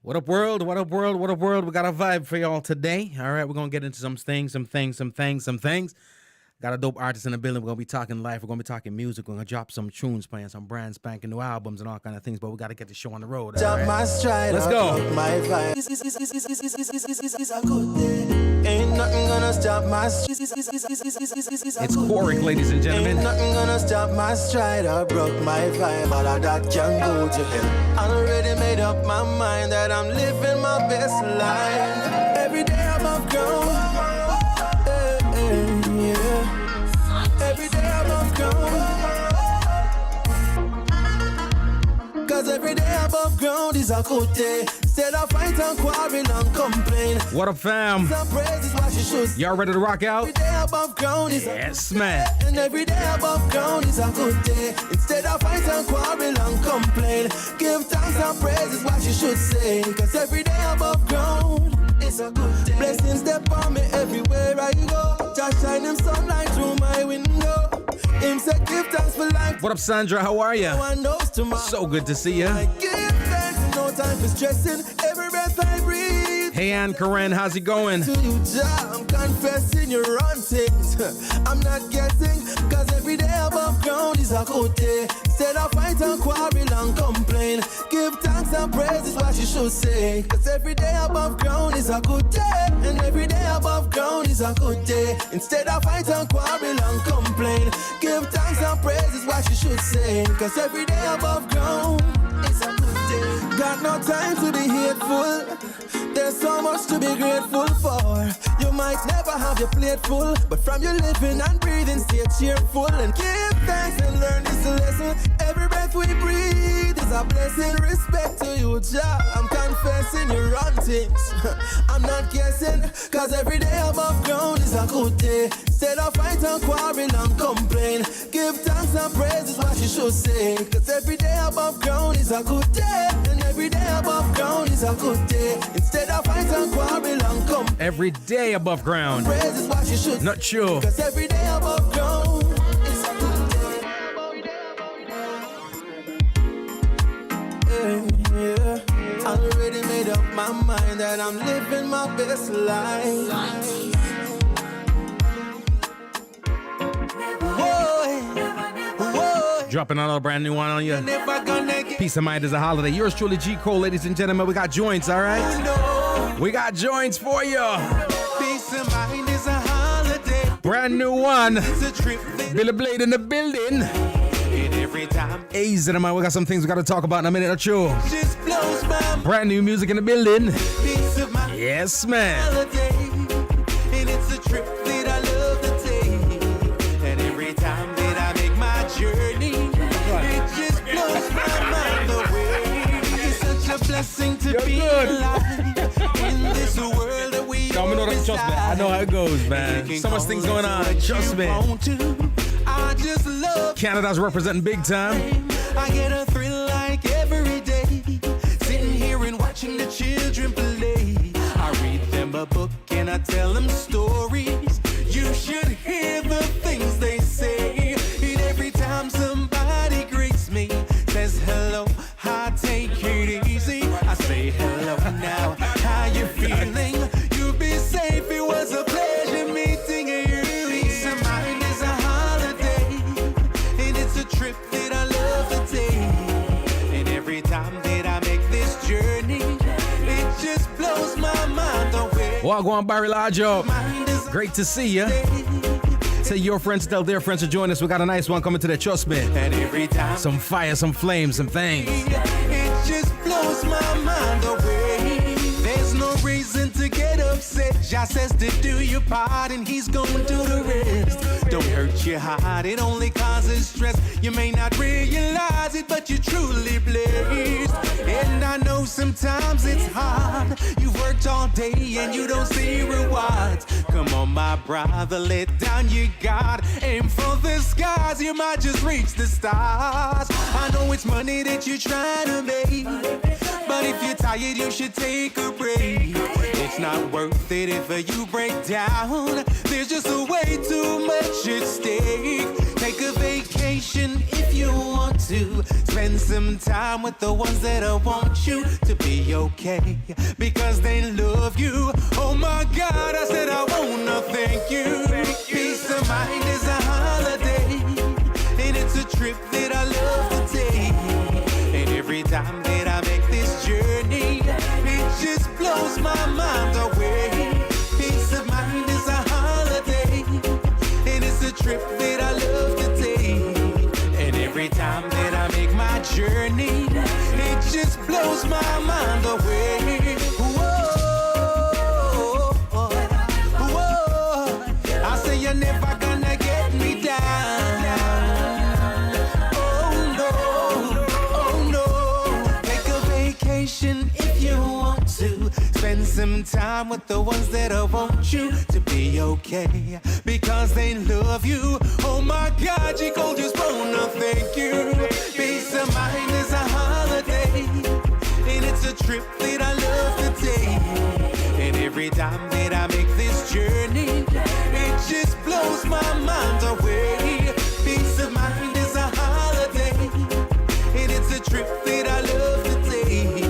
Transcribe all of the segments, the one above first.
What up, world? What up, world? What up, world? We got a vibe for y'all today. All right, we're going to get into some things. Got a dope artist in the building. We're going to be talking life. We're going to be talking music. We're going to drop some tunes, playing some brand spanking new albums and all kind of things. But we got to get the show on the road. All right? Let's go. Ain't nothing gonna stop my It's Quarrick, ladies and gentlemen. Ain't nothing gonna stop my stride. I broke my vibe, all of that can go to hell. I already made up my mind that I'm living my best life. Every day I'm above ground. Yeah. Every day I'm above ground. Cause every day above ground is a good day. Instead of fight and quarrel and complain. What up, fam? Y'all ready to rock out? Every day above ground is Yes, man. And every day above ground is a good day. Instead of fight and quarrel and complain, give thanks and praise is what you should say. Cause every day above ground is a good day. Blessings step on me everywhere I go. Just shine him sunlight through my window. Him say give thanks for life. What up, Sandra? How are you? No one knows tomorrow. So good to see you. I give thanks and no time for stressing. Every breath I breathe. Hey, Ann Karen, how's it going? To you, Jah, I'm confessing you're on things. I'm not guessing, cause every day above ground is a good day. Instead of fight and quarrel and complain, give thanks and praise is what you should say. Cause every day above ground is a good day. And every day above ground is a good day. Instead of fight and quarrel and complain, give thanks and praise is what you should say. Cause every day above ground is a good day. Got no time to be hateful. There's so much to be grateful for. You might never have your plate full, but from your living and breathing, stay cheerful and give thanks and learn this lesson. Every breath we breathe is a blessing. Respect to you, Jah. I'm confessing you're on things. I'm not guessing, cause every day above ground is a good day. Instead of fight and quarrel and complain, give thanks and praise is what you should say. Cause every day above ground is a good day. And every day above ground is a good day. Instead of fight and quarrel and complain, every day above ground. praise is what you should. Not sure. Cause every day above ground is a good day. Yeah. I already made up my mind that I'm living my best life. Dropping another brand new one on you. Peace of mind is a holiday. Yours truly, G. Cole, ladies and gentlemen. We got joints, all right? We got joints for you. Peace of mind is a holiday. Brand new one. It's a trip. BilliBlade in the building. And every time Easy, man. We got some things we got to talk about in a minute or two. just blows my mind. Brand new music in the building. Peace of mind. Yes, man. Holiday. And it's a trip that I love to take. And every time that I make my journey, it just blows my mind away. It's such a blessing to be alive in this world that we Y'all know that, trust me. I know how it goes, man. So much things going on. Trust me. I just love Canada's representing big time. I get a thrill like every day, sitting here and watching the children play. I read them a book and I tell them stories. You should hear the things they say. And every time somebody greets me, says hello, I take it easy. I say hello now, how you feeling? You be safe, it was a pleasure meeting you. Peace of mind is a holiday, and it's a trip that I love to take. And every time that I make this journey, it just blows my mind away. Well, go on, Barry Larjo. Mind is a Great to see you. Tell your friends, tell their friends to join us. We got a nice one coming to the trust me. And every time Some fire, some flames, some things. it just blows my mind away. There's no reason to get upset. Just says to do your part and he's going to do the rest. Don't hurt your heart, it only causes stress. You may not realize it, but you're truly blessed. And I know sometimes it's hard. You've worked all day and you don't see rewards. Come on, my brother, let down your guard. Aim for the skies, you might just reach the stars. I know it's money that you're trying to make, But if you're tired, you should take a break. It's not worth it if you break down. There's just a way too much at stake. Take a vacation if you want to. Spend some time with the ones that want you to be okay, because they love you. Oh my God, I said I wanna thank you. Peace of mind is a holiday, and it's a trip that I love to take. And every time that I make this journey, it just blows my mind away. Peace of mind is a holiday, and it's a trip that I love to take. And every time that I make my journey, it just blows my mind away. Whoa, whoa, I say you're never gonna get me down. If you want to spend some time with the ones that want you to be okay, because they love you. Oh my God, Chico, just wanna thank you. Peace of mind is a holiday, and it's a trip that I love to take. And every time that I make this journey, it just blows my mind away. Peace of mind is a holiday, and it's a trip that I love to take.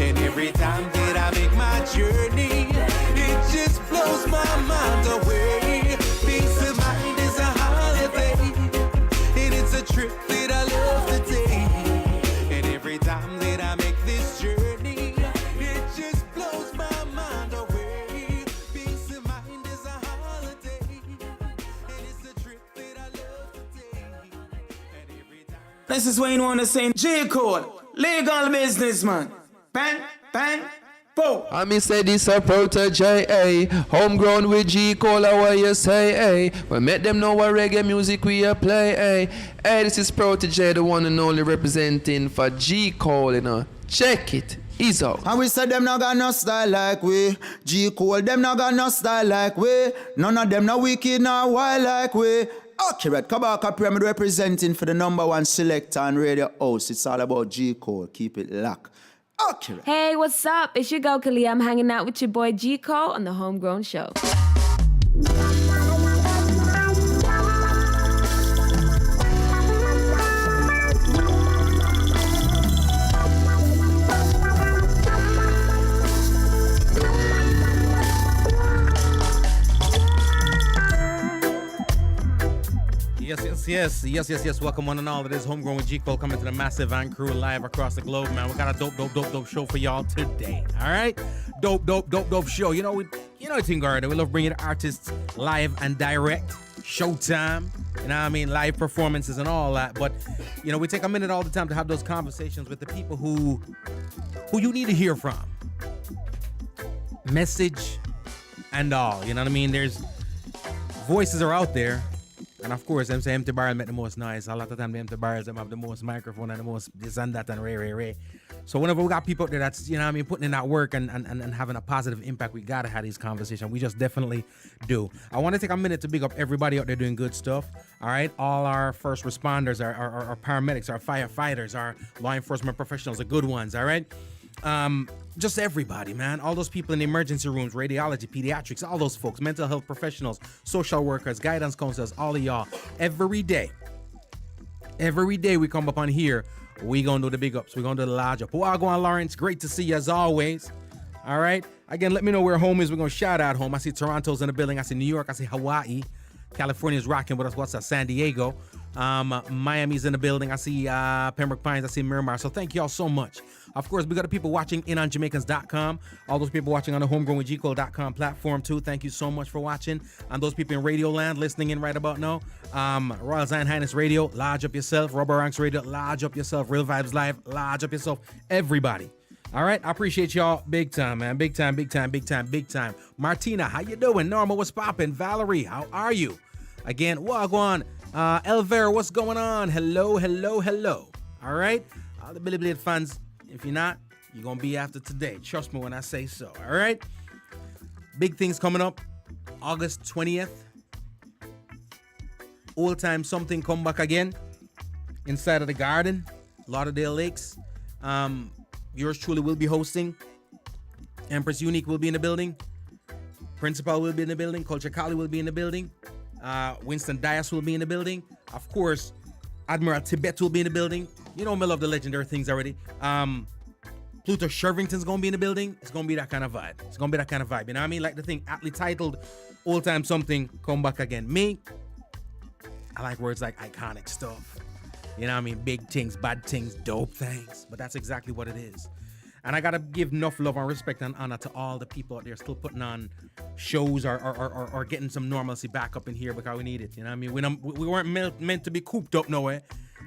And every time that I make my journey, it just blows my mind away. Peace of mind is a holiday, and it's a trip that I love to take. And every time that I make this journey, it just blows my mind away. Peace of mind is a holiday, and it's a trip that I love to take. And every time. This is Wayne Wonder saying J. Cole, legal businessman. Bang, bang, boom. I me say this a protege, eh? Homegrown with G Cole, what you say, eh? Well, make them know what reggae music we a play, eh? Hey, this is Protege, the one and only representing for G Cole, you know. Check it. He's out. And we said them not got no style like we. G Cole, them not got no style like we. None of them no wicked nor wild like we. Accurate, Kabaka Pyramid representing for the #1 selector and radio host. It's all about G Cole. Keep it locked. Accurate. Hey, what's up? It's your girl Kali. I'm hanging out with your boy G Cole on the Homegrown Show. Yes. Welcome one and all. It is Homegrown with G Cole coming to the massive Van crew live across the globe, man. We got a dope show for y'all today. All right, dope show. You know thing already. We love bringing artists live and direct, showtime. You know what I mean, live performances and all that. But you know, we take a minute all the time to have those conversations with the people who you need to hear from. Message and all. You know what I mean? There's voices are out there. And of course, them say empty barrel make the most noise. A lot of time the empty barrels them have the most microphone and the most this and that and ray. So whenever we got people out there that's, you know what I mean, putting in that work and having a positive impact, we gotta have these conversations. We just definitely do. I want to take a minute to big up everybody out there doing good stuff. All right, all our first responders, our paramedics, our firefighters, our law enforcement professionals, the good ones. All right. Just everybody, man. All those people in the emergency rooms, radiology, pediatrics, all those folks, mental health professionals, social workers, guidance counselors, all of y'all. Every day we come up on here, we gonna do the big ups. We gonna do the large up. Wagwan Lawrence, great to see you as always. All right. Again, let me know where home is. We're gonna shout out home. I see Toronto's in the building. I see New York. I see Hawaii. California's rocking with us. What's up? San Diego. Miami's in the building. I see Pembroke Pines. I see Miramar. So thank y'all so much. Of course, we got the people watching in on Jamaicans.com. All those people watching on the homegrownwithgcole.com platform too. Thank you so much for watching. And those people in Radio Land listening in right about now. Royal Zion Highness Radio, lodge up yourself. Rubber Ranks Radio, lodge up yourself. Real Vibes Live, lodge up yourself. Everybody. All right, I appreciate y'all big time, man. Big time. Martina, how you doing? Norma, what's poppin'? Valerie, how are you? Again, Wagwan. Elvira, what's going on? Hello. All right, all the BilliBlade fans, if you're not, you're going to be after today. Trust me when I say so. All right, big things coming up. August 20th. Old time something come back again inside of the garden, Lauderdale Lakes. yours truly will be hosting. Empress Unique will be in the building. Principal will be in the building. Culture Kali will be in the building. Winston Dias will be in the building. Of course, Admiral Tibet will be in the building. You know, me love the legendary things already. Pluto Shervington's gonna be in the building. It's gonna be that kind of vibe. It's gonna be that kind of vibe. You know what I mean? Like the thing aptly titled Old Time Something, Come Back Again. Me, I like words like iconic stuff. You know what I mean? Big things, bad things, dope things. But that's exactly what it is. And I gotta give enough love and respect and honor to all the people out there still putting on shows or getting some normalcy back up in here because we need it. You know what I mean? We weren't meant to be cooped up nowhere.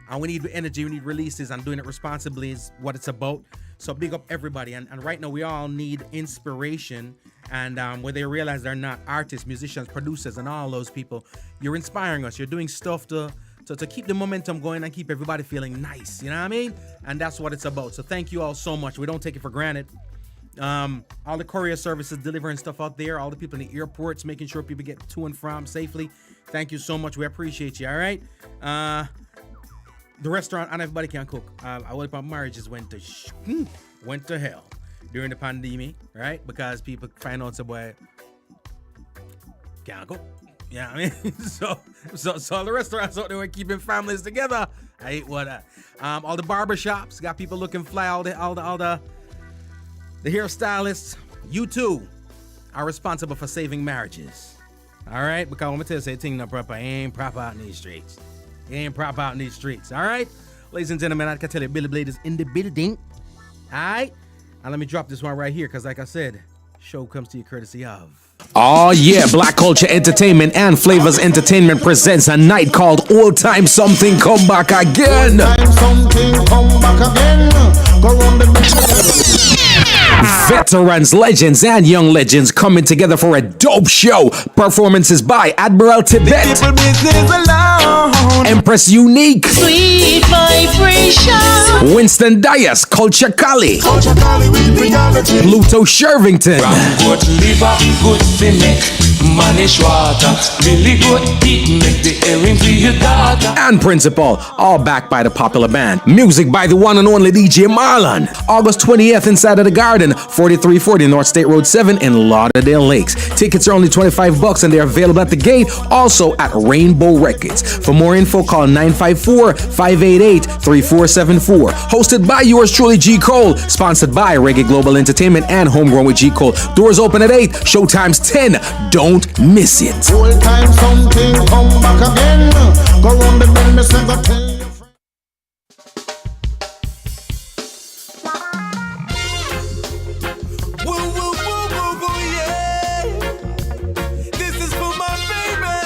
And we need energy, we need releases, and doing it responsibly is what it's about. So big up everybody. And right now we all need inspiration. And whether they realize they're not artists, musicians, producers, and all those people, you're inspiring us. You're doing stuff to keep the momentum going and keep everybody feeling nice. You know what I mean? And that's what it's about. So thank you all so much. We don't take it for granted. All the courier services delivering stuff out there, all the people in the airports, making sure people get to and from safely. Thank you so much. We appreciate you. All right. The restaurant and everybody can cook. A lot of marriages went to hell during the pandemic, right? Because people find out boy can't cook. Yeah, I mean, so all the restaurants out there were keeping families together. I hate what that. All the barbershops got people looking fly. All the hairstylists. You too are responsible for saving marriages. All right, because I'm gonna tell you, say thing not proper. Ain't proper out in these streets. Ain't proper out in these streets. All right, ladies and gentlemen, I can tell you, BilliBlade is in the building. All right, and let me drop this one right here, because like I said, show comes to you courtesy of. Oh yeah, Black Culture Entertainment and Flavors Entertainment presents a night called Old Time Something Come Back Again. Veterans, legends, and young legends coming together for a dope show. Performances by Admiral Tibet, Empress Unique, Sweet vibration. Winston Dias, Culture Kali, Pluto Shervington, and Principal, all backed by the popular band. Music by the one and only DJ Marlon. August 20th inside of the Garden, 4340 North State Road 7 in Lauderdale Lakes. Tickets are only $25 and they're available at the gate, also at Rainbow Records. For more info, call 954-588-3474. Hosted by yours truly, G. Cole. Sponsored by Reggae Global Entertainment and Homegrown with G. Cole. Doors open at 8, showtime's 10. Don't miss it. Old time something come back again. Go on the bend, me say go tell your friend. Woo, woo, woo, woo, woo, yeah. This is for my baby.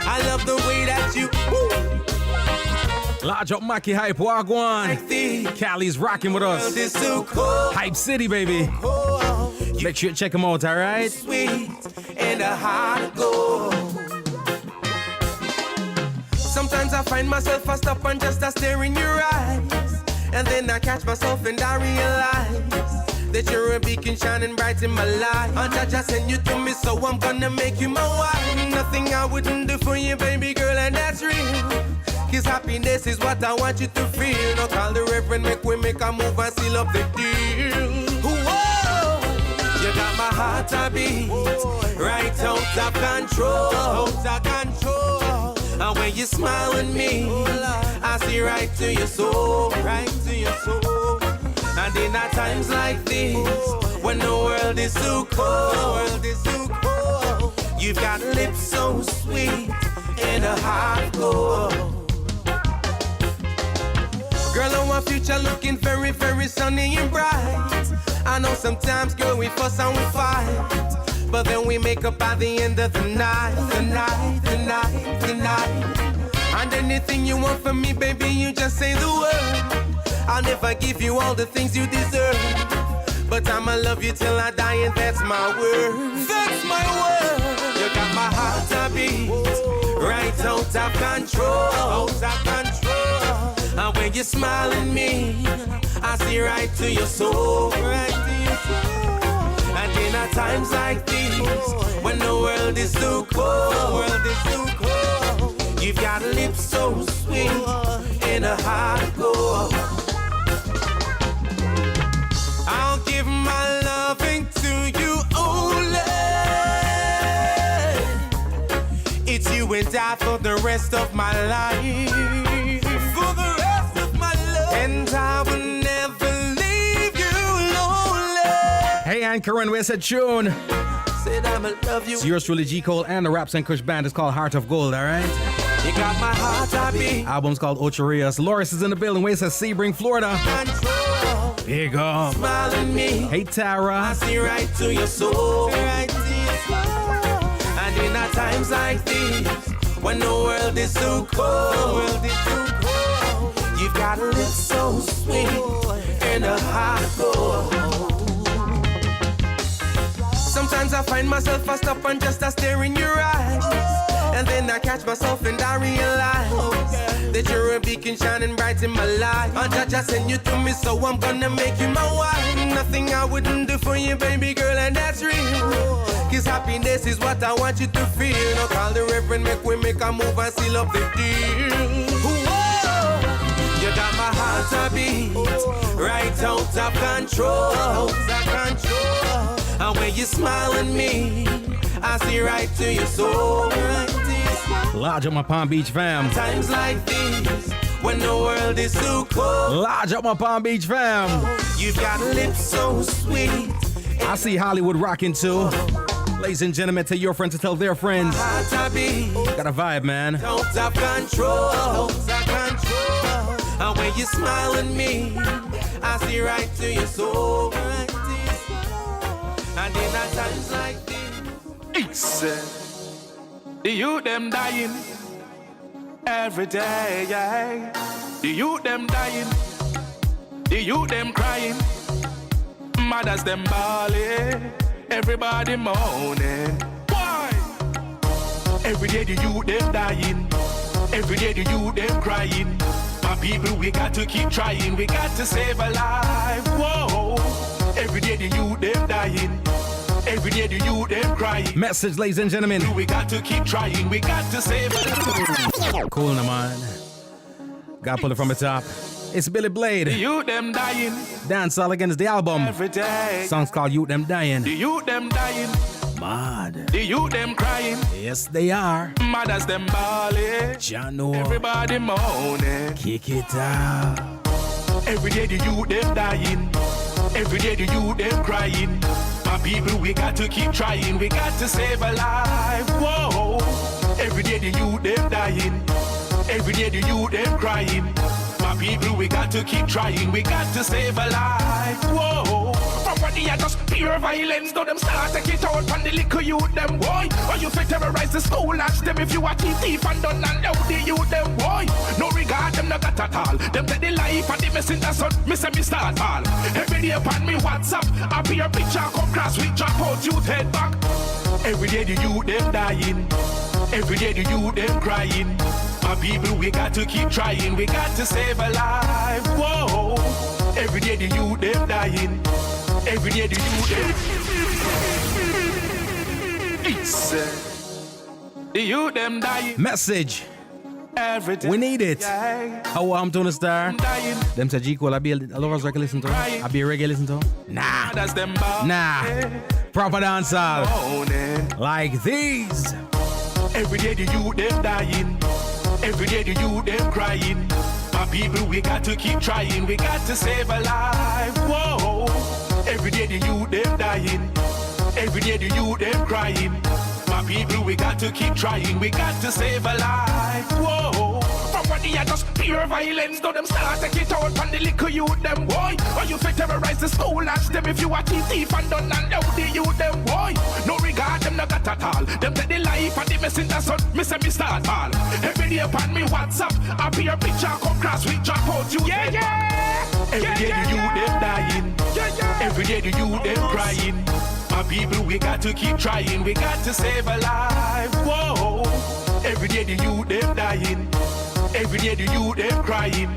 I love the way that you woo. Large up Mackie Hype, Wagwan. Like the Cali's rocking with us. world is so cold. Hype City, baby. Make sure you check them out, all right? Sweet and a heart of gold. Sometimes I find myself I stop and just stare in your eyes, and then I catch myself and I realize that you're a beacon shining bright in my life. And I just send you to me, so I'm gonna make you my wife. Nothing I wouldn't do for you, baby girl, and that's real. Cause happiness is what I want you to feel. Now call the reverend, make a move and seal up the deal. Whoa, you got my heart a beat, right out of control, And when you smile at me, I see right to your soul, right to your soul. And in our times like this, when the world is so cold, you've got lips so sweet and a heart of gold. Girl, our future looking very, very sunny and bright. I know sometimes, girl, we fuss and we fight, but then we make up by the end of the night, the night. And anything you want from me, baby, you just say the word. I'll never give you all the things you deserve, but I'ma love you till I die, and that's my word. That's my word. You got my heart a beat, right out of control, And when you smile at me, I see right to your soul, right to your soul. And in our times like these, when the world is so cold, you've got lips so sweet and a heart of gold. for the rest of my life. For the rest of my life. And I will never leave you lonely. Hey, Anchor, and where's that tune? Said I'ma love you. It's yours truly, G. Cole, and the Raps and Kush band is called Heart of Gold, alright? You got my heart, I beat. Album's called Ocharias. Loris is in the building. Where's that Sebring, Florida? Control. Big up. Smile at me. Hey, Tara. I see right to your soul. Right to your soul. And in our times like these, when the world is so cold, you've got a lips so sweet and a heart of gold. Sometimes I find myself I stop and just a stare in your eyes, and then I catch myself and I realize that you're a beacon shining bright in my life. And just send you to me, so I'm gonna make you my wife. Nothing I wouldn't do for you, baby girl, and that's real. Cause happiness is what I want you to feel. Now call the reverend, make we make a move and seal up the deal. Whoa. You got my heart a beat, right out of control. And when you smile at me, I see right to your soul. Large up my Palm Beach fam. Times like these, when the world is so cold. Large up my Palm Beach fam. You've got lips so sweet. I see Hollywood rocking too. Ladies and gentlemen, tell your friends to tell their friends. Got a vibe, man. Out of control. And when you smile at me, I see right to your soul. And in our times like this, the youth them dying every day, yeah. The youth them dying, the youth them crying, mothers them bawling, everybody moaning. Why? Every day the youth them dying, every day the youth them crying. My people, we got to keep trying, we got to save a life. Whoa! Every day the youth them dying. Every day the youth them crying. Message, ladies and gentlemen. We got to keep trying. We got to save it. Cool, no man. Gotta pull it from the top. It's BilliBlade. The youth them dying. Dance All Against the album. Every day. Song's called Youth Them Dying. The youth them dying. Mad. The youth them crying. Yes, they are. Mothers them bawling. Jano. Everybody moaning. Kick it out. Every day the youth them dying. Every day the youth them crying. My people, we got to keep trying. We got to save a life. Whoa! Every day the youth them dying. Every day the youth them crying. My people, we got to keep trying. We got to save a life. Whoa! Property are just pure violence. Though them start take it out on the little youth them boy. Or you fit terrorize the school, ask them if you are thief and done and now the youth them boy. No regard them no got at all. Them take the life and the messenger son. Me say me start all. Every day upon me WhatsApp, I be a picture come cross with drop out youth head back. Every day the youth them dying. Every day the youth them crying. My people, we got to keep trying. We got to save a life. Whoa! Every day the youth them dying. Every day the youth them. It's the youth them dying. Message. Every day. We need it. Yeah. How I'm Tony Star. Dying. Them say G Cole, I be a lovers record listen to. I be a reggae listen to. Nah. That's them Nah. Proper dancehall. moaning. Like these. Every day the youth them dying. Every day the youth them crying. My people, we got to keep trying. We got to save a life. Whoa! Every day the youth them dying. Every day the youth them crying. My people, we got to keep trying. We got to save a life. Whoa! Property are just pure violence. Though them start take it out on the little youth them boy. Or you fit terrorize the school, ask them if you are thief and done and now the youth them boy. No regard them no got at all. Them take the life and the messenger son. Me say me start all. Every day upon me WhatsApp, I be a picture come cross with drop out you. Yeah, yeah. Every day the youth them dying. Yeah, yeah. Every day the youth them crying. My people, we got to keep trying. We got to save a life. Whoa! Every day the youth them dying. Every day the youth them crying.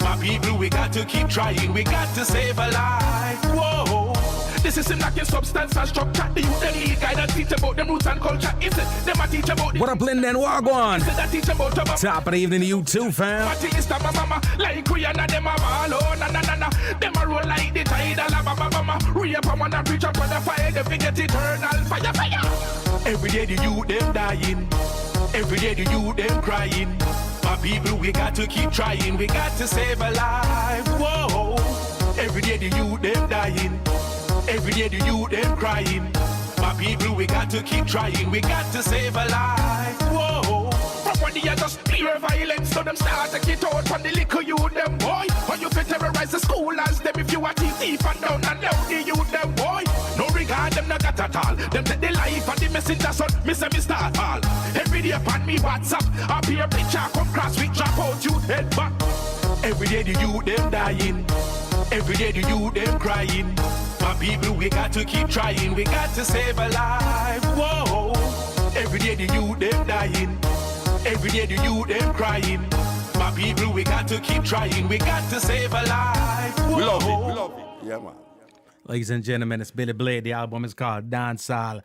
My people, we got to keep trying. We got to save a life. Whoa! This is lacking substance and structure. The youth them need guide and teach about them roots and culture. Is it them a teach about What up, Linden? Wagwan? Is it that teach about them? Top of the evening to you too, fam. Mama, like we and them a ball, oh, na na na na. Them a roll like the tide, Alabama. Rape and wanna preach up on the fire, they forget eternal fire. Every day the youth them dying. Every day the youth them crying. My people, we got to keep trying. We got to save a life. Whoa. Every day the youth them dying. Every day the youth them crying. My people, we got to keep trying. We got to save a life. Whoa. From when they are just pure violence, so them start to get out from the little youth them boy. Or you can terrorize the school as them if you are thief and down and down the youth them boy. No regard them not got at all. Them take the life and the messenger son, me start fall. Every day upon me WhatsApp, I peer picture come cross with drop out youth head back. Every day the youth them dying. Every day the youth them crying. My people, we got to keep trying. We got to save a life. Whoa. Every day the youth them dying. Every day the youth them crying. My people, we got to keep trying. We got to save a life. Whoa. We love it. We love it. Yeah, man. Ladies and gentlemen, it's BilliBlade. The album is called Dancehall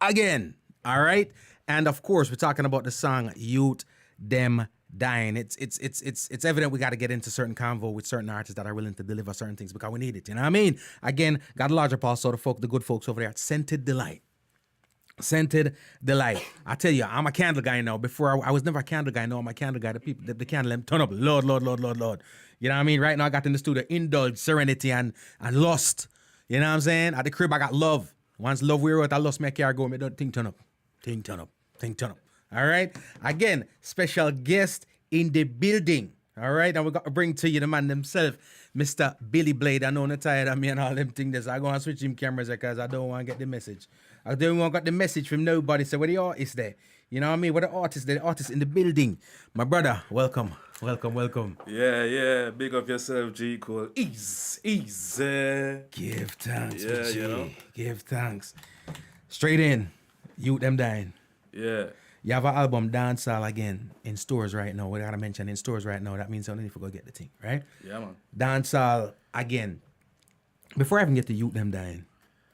Again. All right? And of course, we're talking about the song Youth Them Dying. It's evident we got to get into certain convo with certain artists that are willing to deliver certain things because we need it. You know what I mean? Again, got a larger pulse, so the good folks over there at Scented Delight. Scented Delight. I tell you, I'm a candle guy now. Before I was never a candle guy. Now I'm a candle guy. The people, the candle, them turn up. Lord. You know what I mean? Right now I got in the studio, indulge, serenity, and lust. You know what I'm saying? At the crib, I got love. Once love we're out, I lost my car, go, me don't think turn up. Think turn up. All right? Again, special guest in the building. All right? And we got to bring to you the man himself, Mr. BilliBlade. I know you're tired of me and all them things. I go and switch him cameras because I don't want to get the message. I don't want to get the message from nobody. So where the artist there? You know what I mean? Where the artist there? The artist in the building. My brother, welcome. Yeah. Big up yourself, G. Cole. Easy. Give thanks, Yeah, G. you know. Give thanks. Straight in. Youth Them Dying. Yeah. You have an album, Dancehall Again, in stores right now. We gotta mention in stores right now. That means I don't need to go get the thing, right? Yeah, man. Dancehall Again. Before I even get to Youth Them Dying,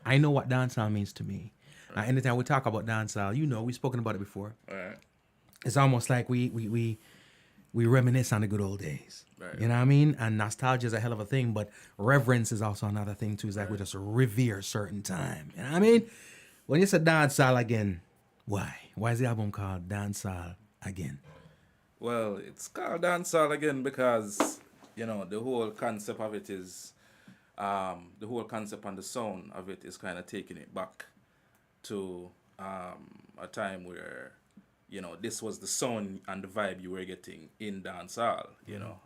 I know what dancehall means to me. Anytime we talk about dancehall, you know, we've spoken about it before. All right. It's almost like we reminisce on the good old days. Right. You know what I mean? And nostalgia is a hell of a thing, but reverence is also another thing too. It's like we just revere certain time. You know what I mean? When you say Dancehall Again, why? Why is the album called Dancehall Again? Well, it's called Dancehall Again because, you know, the whole concept of it is, the whole concept and the sound of it is kind of taking it back to a time where, you know, this was the sound and the vibe you were getting in dancehall, you know.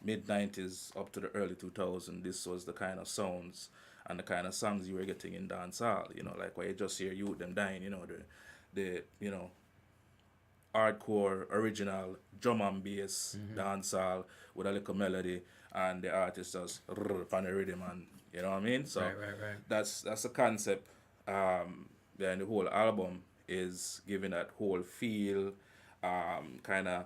Mid-90s up to the early 2000s, this was the kind of sounds and the kind of songs you were getting in dancehall, you know, like where you just hear Youth Them Dying, you know, the you know, hardcore, original drum and bass dancehall with a little melody and the artist just on the rhythm and, you know what I mean? So Right. that's the concept behind the whole album is giving that whole feel, kind of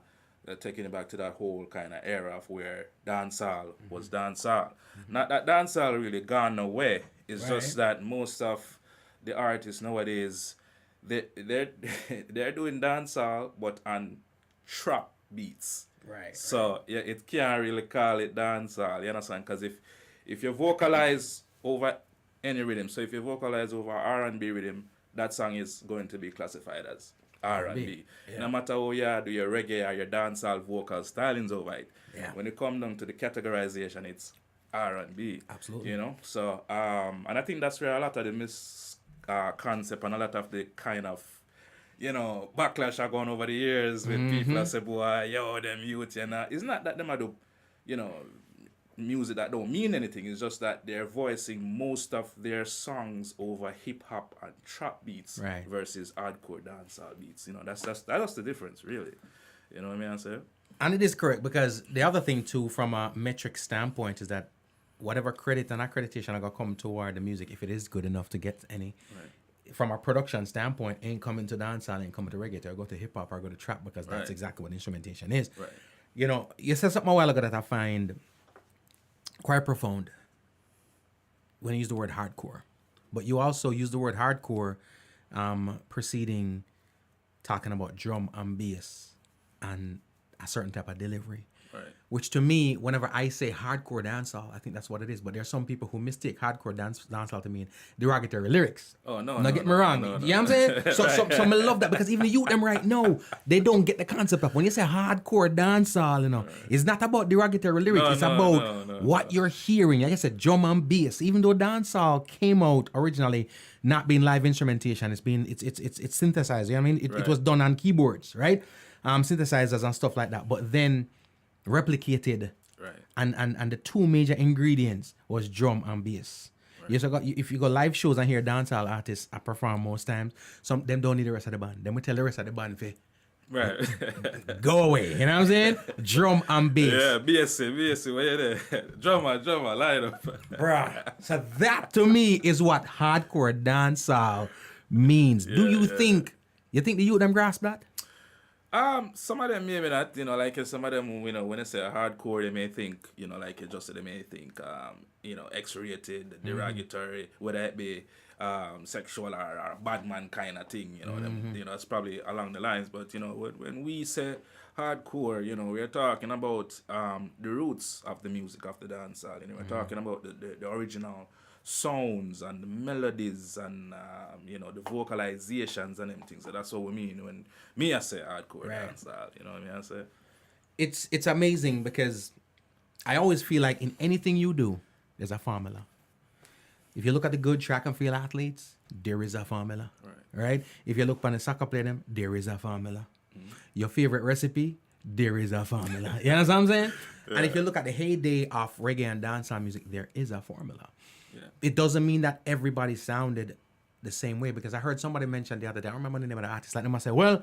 taking it back to that whole kind of era of where dancehall was dancehall. Not that dancehall really gone away. It's just that most of the artists nowadays, they're doing dancehall but on trap beats. Right. So yeah, it can't really call it dancehall. You understand? Because if you vocalize over any rhythm, so if you vocalize over R&B rhythm, that song is going to be classified as R&B. Yeah. No matter how you do your reggae or your dancehall vocal stylings over it, when it comes down to the categorization, it's R&B. Absolutely. You know? So, and I think that's where a lot of the concept and a lot of the kind of, you know, backlash are gone over the years with people that say, boy, yo, them youth, you know. It's not that them are do, you know, music that don't mean anything. It's just that they're voicing most of their songs over hip hop and trap beats versus hardcore dancehall beats. You know, that's the difference, really. You know what I mean? I say. And it is correct because the other thing too, from a metric standpoint, is that whatever credit and accreditation I got come toward the music, if it is good enough to get any, from a production standpoint, ain't coming to dancehall, ain't coming to reggae, or go to hip hop or go to trap because that's exactly what instrumentation is. Right. You know, you said something a while ago that I find quite profound when you use the word hardcore, but you also use the word hardcore preceding talking about drum and bass and a certain type of delivery. Which to me, whenever I say hardcore dancehall, I think that's what it is. But there are some people who mistake hardcore dancehall to mean derogatory lyrics. Oh, no. Now get me wrong. You know what I'm saying? So I love that because even the youth them right now, they don't get the concept of when you say hardcore dancehall, you know, it's not about derogatory lyrics. It's about what you're hearing. Like I said, drum and bass. Even though dancehall came out originally not being live instrumentation, it's synthesized. You know what I mean? It was done on keyboards, right? Synthesizers and stuff like that. But then replicated, and the two major ingredients was drum and bass. If you go live shows and hear dancehall artists perform most times, some them don't need the rest of the band. Then we tell the rest of the band to go away. You know what I'm saying? Drum and bass. Yeah, bass, where you there? Drummer, line up. Bruh. So that to me is what hardcore dancehall means. Do you think the youth them grasp that? Some of them maybe not, you know, like some of them, you know, when they say hardcore, they may think, you know, like they may think, you know, X-rated, derogatory, whether it be sexual or bad man kind of thing, you know, them, you know, it's probably along the lines. But, you know, when we say hardcore, you know, we're talking about the roots of the music of the dancehall, you know, we're talking about the original sounds and the melodies and you know, the vocalizations and everything. So that's what we mean when me I say hardcore dancehall. You know what I mean? I say it's amazing because I always feel like in anything you do, there's a formula. If you look at the good track and field athletes, there is a formula. Right? If you look on the soccer player them, there is a formula. Your favorite recipe, there is a formula. You know what I'm saying? And if you look at the heyday of reggae and dancehall music, there is a formula. It doesn't mean that everybody sounded the same way, because I heard somebody mention the other day, I don't remember the name of the artist, like them, I said, well,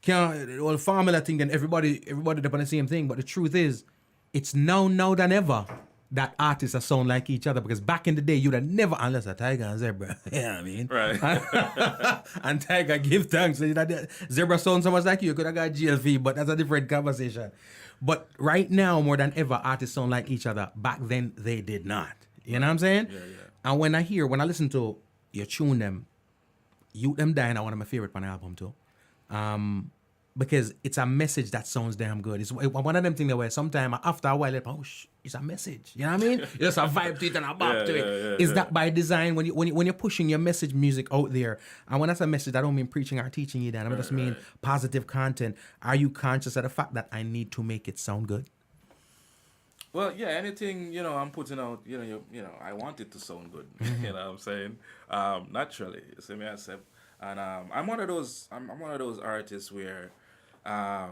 the whole formula thing, then everybody did on the same thing. But the truth is, it's now than ever that artists are sound like each other, because back in the day, you'd have never, unless a Tiger and Zebra, you know what I mean? right. And Tiger give thanks. Zebra sound so much like you could have got GLV, but that's a different conversation. But right now, more than ever, artists sound like each other. Back then, they did not. You know what I'm saying? Yeah. And when I listen to you tune them, You Them Dying are one of my favorite on the album too. Because it's a message that sounds damn good. It's one of them things where sometimes after a while, it's a message. You know what I mean? Just a vibe to it and a bop to it. Is that by design when you're pushing your message music out there? And when that's a message, I don't mean preaching or teaching you that. I just mean positive content. Are you conscious of the fact that I need to make it sound good? Well, yeah, anything, you know, I'm putting out, you know, I want it to sound good. You know what I'm saying? Naturally, you see me, I said, and I'm one of those artists where I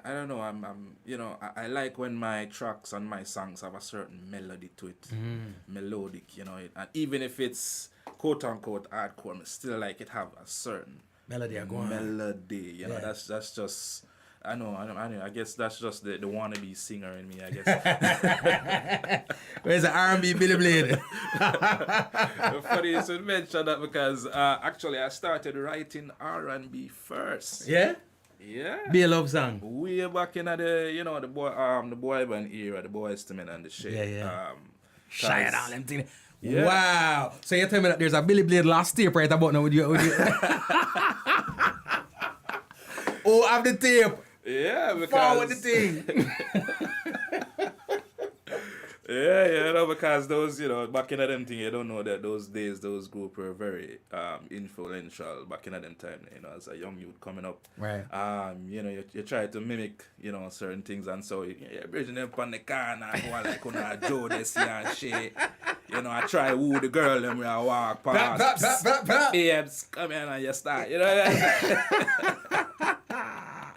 don't know, I'm you know, I like when my tracks and my songs have a certain melody to it, melodic, you know, and even if it's quote unquote hardcore, I still like it have a certain melody, you know, that's just. I know. I guess that's just the wannabe singer in me, I guess. Where's the R&B BilliBlade? Funny you should mention that, because actually I started writing R&B first. Yeah? Yeah. Be a love song. Way back in the boy band era, the Boys to Men and the shit. Yeah. Shy and all them things. Yeah. Wow. So you tell me that there's a BilliBlade last tape right about now with you. Oh, have the tape. Yeah, because forward the thing. yeah, no, because those, you know, back in them thing, you don't know that those days, those groups were very influential back in them time, you know, as a young youth coming up. Right. You know, you try to mimic, you know, certain things, and so you're bridging them on the corner, go like on a Joe this and shit. You know, I try woo the girl and we I walk past. Babes, come here and you start, you know.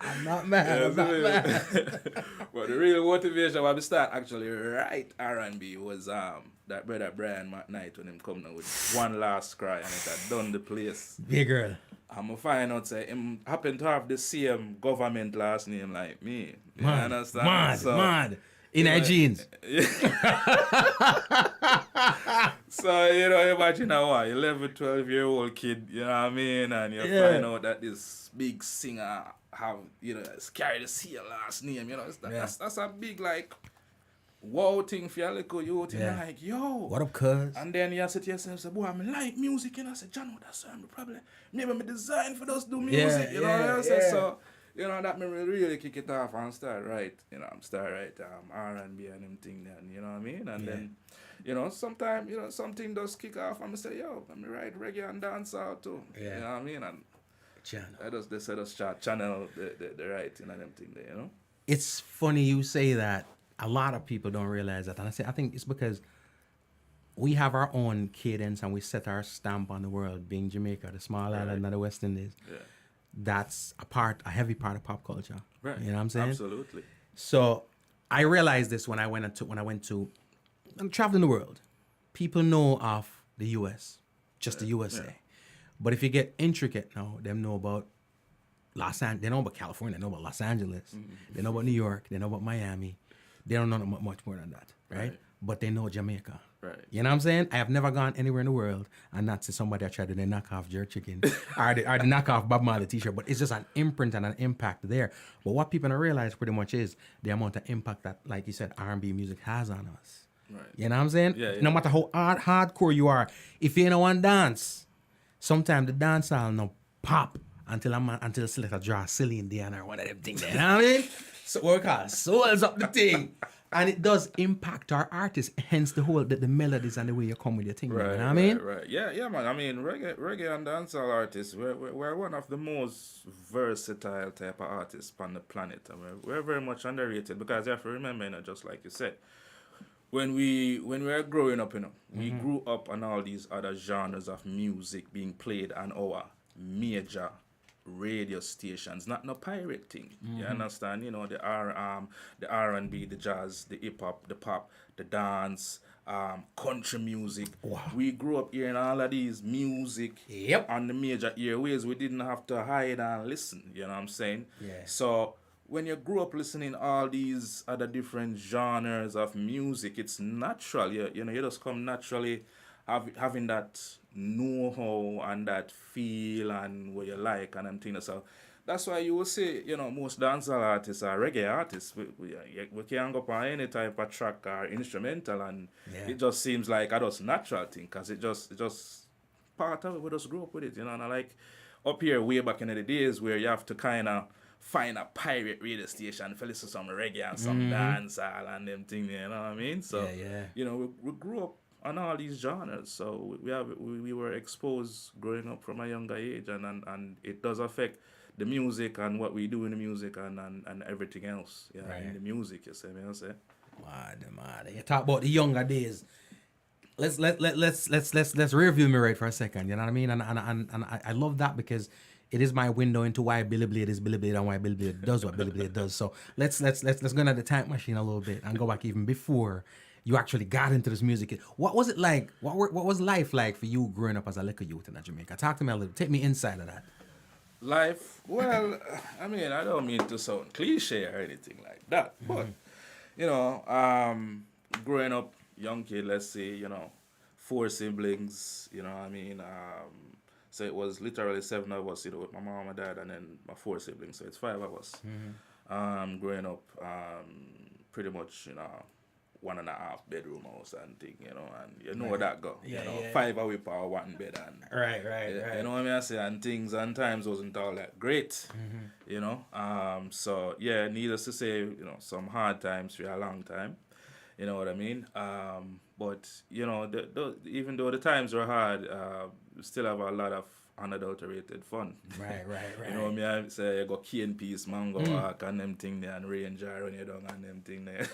I'm not mad. But the real motivation when I start actually write R&B was that brother Brian McKnight when him come now with One Last Cry, and it had done the place. Big girl. I'm gonna find out say him happen to have the same government last name like me. You Man, understand? mad. In our jeans. So, you know, imagine a 11, 12-year-old kid, you know what I mean? And you find out that this big singer have, you know, carry the same last name, you know. That's a big, like, wow thing for your little youth. You're like, yo. What up, cuz? And then you sit to yourself and say, boy, I like music. And I said, John, that's probably, maybe I'm designed for those do music. You know what I'm saying? So, you know, that me really kick it off and start right, you know, R&B and them thing then, you know what I mean? And then, you know, sometimes, you know, something does kick off and I say, yo, let me write reggae and dancehall too. Yeah. You know what I mean? And Channel. they said us channel the writing and them thing there, you know? It's funny you say that. A lot of people don't realize that. And I think it's because we have our own cadence and we set our stamp on the world, being Jamaica, the small island of the West Indies. Yeah. That's a heavy part of pop culture. Right. You know what I'm saying? Absolutely. So I realized this when I went to I'm traveling the world. People know of the US, just the USA. Yeah. But if you get intricate now, them know about they know about California, they know about Los Angeles, they know about New York, they know about Miami. They don't know much more than that, right? But they know Jamaica. Right. You know what I'm saying? I have never gone anywhere in the world and not see somebody that tried to knock off jerk chicken or the knock off Bob Marley t-shirt, but it's just an imprint and an impact there. But what people don't realize pretty much is the amount of impact that, like you said, R&B music has on us. Right. You know what I'm saying? Yeah, No matter how hardcore you are, if you ain't one dance, sometimes the dance hall no pop until selector draw Celine Dion or one of them things. You know what I mean? So what we call souls up the thing. And it does impact our artists, hence the whole the melodies and the way you come with your thing. Right, you know what I mean? Right. Yeah, man. I mean, reggae and dancehall artists, we're one of the most versatile type of artists on the planet. And we're very much underrated because you have to remember, you know, just like you said, when we were growing up, you know, we grew up on all these other genres of music being played on our major radio stations, not no pirate thing. You understand? You know, the R&B, the jazz, the hip hop, the pop, the dance, country music. Wow. We grew up hearing all of these music on the major airways. We didn't have to hide and listen. You know what I'm saying? Yeah. So when you grew up listening all these other different genres of music, it's natural. You know, you just come naturally having that know-how and that feel and what you like and them things. So that's why you will say, you know, most dancehall artists are reggae artists. We can't go on any type of track or instrumental, and it just seems like a just natural thing because it just part of it. We just grew up with it, you know. And I like up here way back in the days where you have to kind of find a pirate radio station for listen to some reggae and some dancehall and them things, you know what I mean? So, you know, we grew up on all these genres, so we were exposed growing up from a younger age, and it does affect the music and what we do in the music and everything else. In the music, you see me, I say. Man. You talk about the younger days. Let's review me right for a second. You know what I mean? And I love that because it is my window into why BilliBlade is BilliBlade and why BilliBlade does what BilliBlade does. So let's go into the time machine a little bit and go back even before you actually got into this music. What was it like? What was life like for you growing up as a little youth in Jamaica? Talk to me a little. Take me inside of that. Life? Well, I mean, I don't mean to sound cliche or anything like that, but, you know, growing up, young kid, let's say, you know, 4 siblings, you know what I mean? So it was literally 7 of us, you know, with my mom, my dad, and then my 4 siblings, so it's 5 of us. Growing up, pretty much, you know, 1.5 bedroom house and thing, you know, and you know where that go. You know, 5 away per 1 bed and Right. You know what I mean? I say, and things and times wasn't all that great. You know. So yeah, needless to say, you know, some hard times for a long time. You know what I mean? But you know, even though the times were hard, we still have a lot of unadulterated fun. Right. You know what I mean? I say you go key and peace, mango walk and them thing there, and rain jar when you down and them thing there.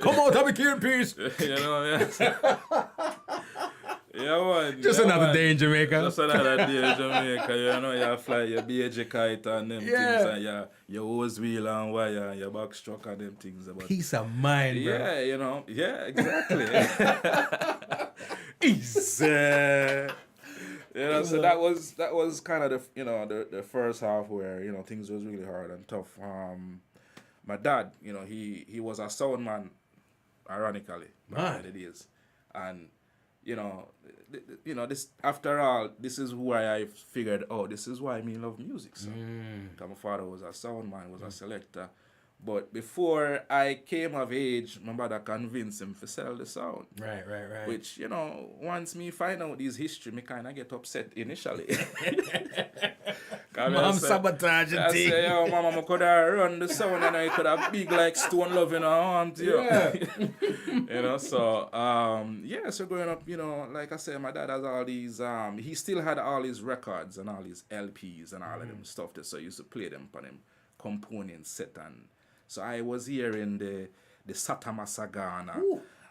Come on, have a key and peace. You know what I mean? Yeah, man. Just another day in Jamaica. Just another day in Jamaica. You know, you fly your BJ kite and them things, and your hose wheel and wire and your backstroke and them things. But peace of mind, bro. Yeah, you know. Yeah, exactly. Easy. You know, so that was kind of the first half where, you know, things was really hard and tough. My dad, you know, he was a sound man, ironically, back in the days, and you know, this after all, this is why I figured, this is why I love music. So, my father was a sound man, was a selector, But before I came of age, my brother convinced him to sell the sound. Right. Which, you know, once me find out this history, me kind of get upset initially. Mom sabotage and I thing. say, yo, mama, I could have run the sound and I could have big like Stone Love in her arm to you. Yeah. You know, so, so growing up, you know, like I said, my dad has all these, he still had all his records and all his LPs and all of them stuff, so I used to play them on him component set. And so I was hearing the Satama Sagana.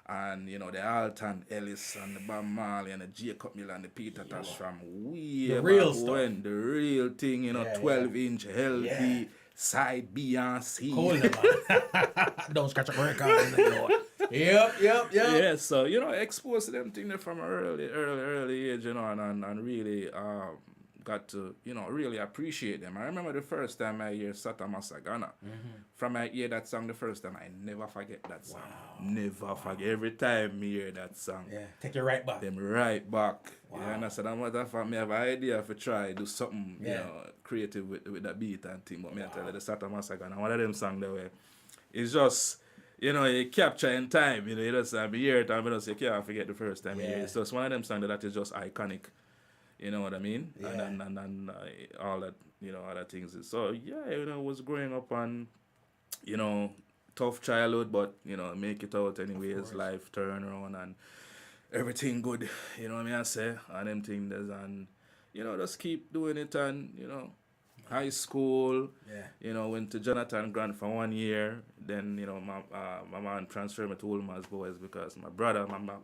And, you know, the Alton Ellis and the Bob Marley and the Jacob Miller and the Peter Tosh from way The real back stuff. when. The real thing, you know, 12-inch LP, side Beyonce. Hold it, man. Don't scratch a record. Yep. Yeah, so, you know, exposed to them things from an early age, you know, and really got to, you know, really appreciate them. I remember the first time I hear Satama Sagana. From I hear that song the first time, I never forget that song. Wow. Never forget. Every time I hear that song. Yeah, take you right back. Them right back. Wow. Yeah, and I said, I'm matter of fact, I have an idea to try do something, you know, creative with that beat and thing. But me I tell you, the Satama Sagana, one of them songs that way, it's just, you know, you capture in time, you know, you just hear it and you just say, you can't forget the first time you hear it. So it's one of them songs that is just iconic. You know what I mean? Yeah. And all that, you know, other things. So, yeah, you know, was growing up on, you know, tough childhood, but, you know, make it out anyways. Life turn around and everything good. You know what I mean? I say, and them things. And, you know, just keep doing it. And, you know, high school, you know, went to Jonathan Grant for 1 year. Then, you know, my man transferred me to Woolman's Boys because my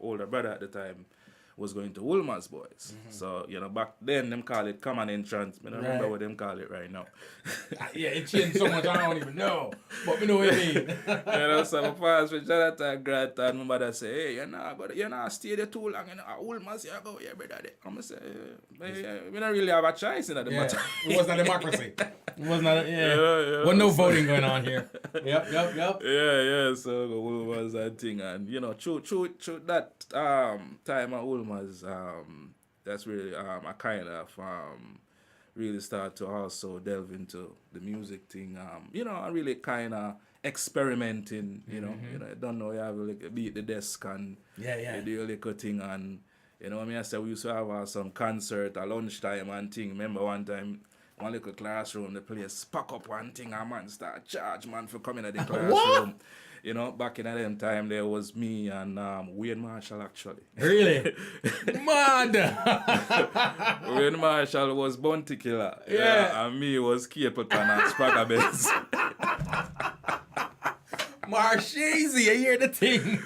older brother at the time, was going to Woolman's Boys. So, you know, back then, them call it common entrance. I don't remember what them call it right now. Yeah, it changed so much, I don't even know. But we know what you mean. You know, so I passed with Jonathan Grant and my mother say, hey, you're not stay there too long. You know, Woolman's, you go here, brother. I'm going to say, we don't really have a choice in the matter. It wasn't a democracy. It wasn't wasn't no voting going on here. Yep. Yeah, so Woolman's and thing. And, you know, through that time at Woolman's, that's really I kind of really start to also delve into the music thing. You know, I really kind of experimenting. You know, I don't know. You have like beat the desk and you do a little thing and you know. I said we used to have some concert at lunchtime and thing. Remember one time. One little classroom, the place pack up one thing and man start charge man for coming at the classroom. What? You know, back in that time there was me and Wayne Marshall actually. Really? Mad! Wayne Marshall was Bounty Killer. Yeah. And me was Capleton and Spragga Benz. Marchese, I hear the thing.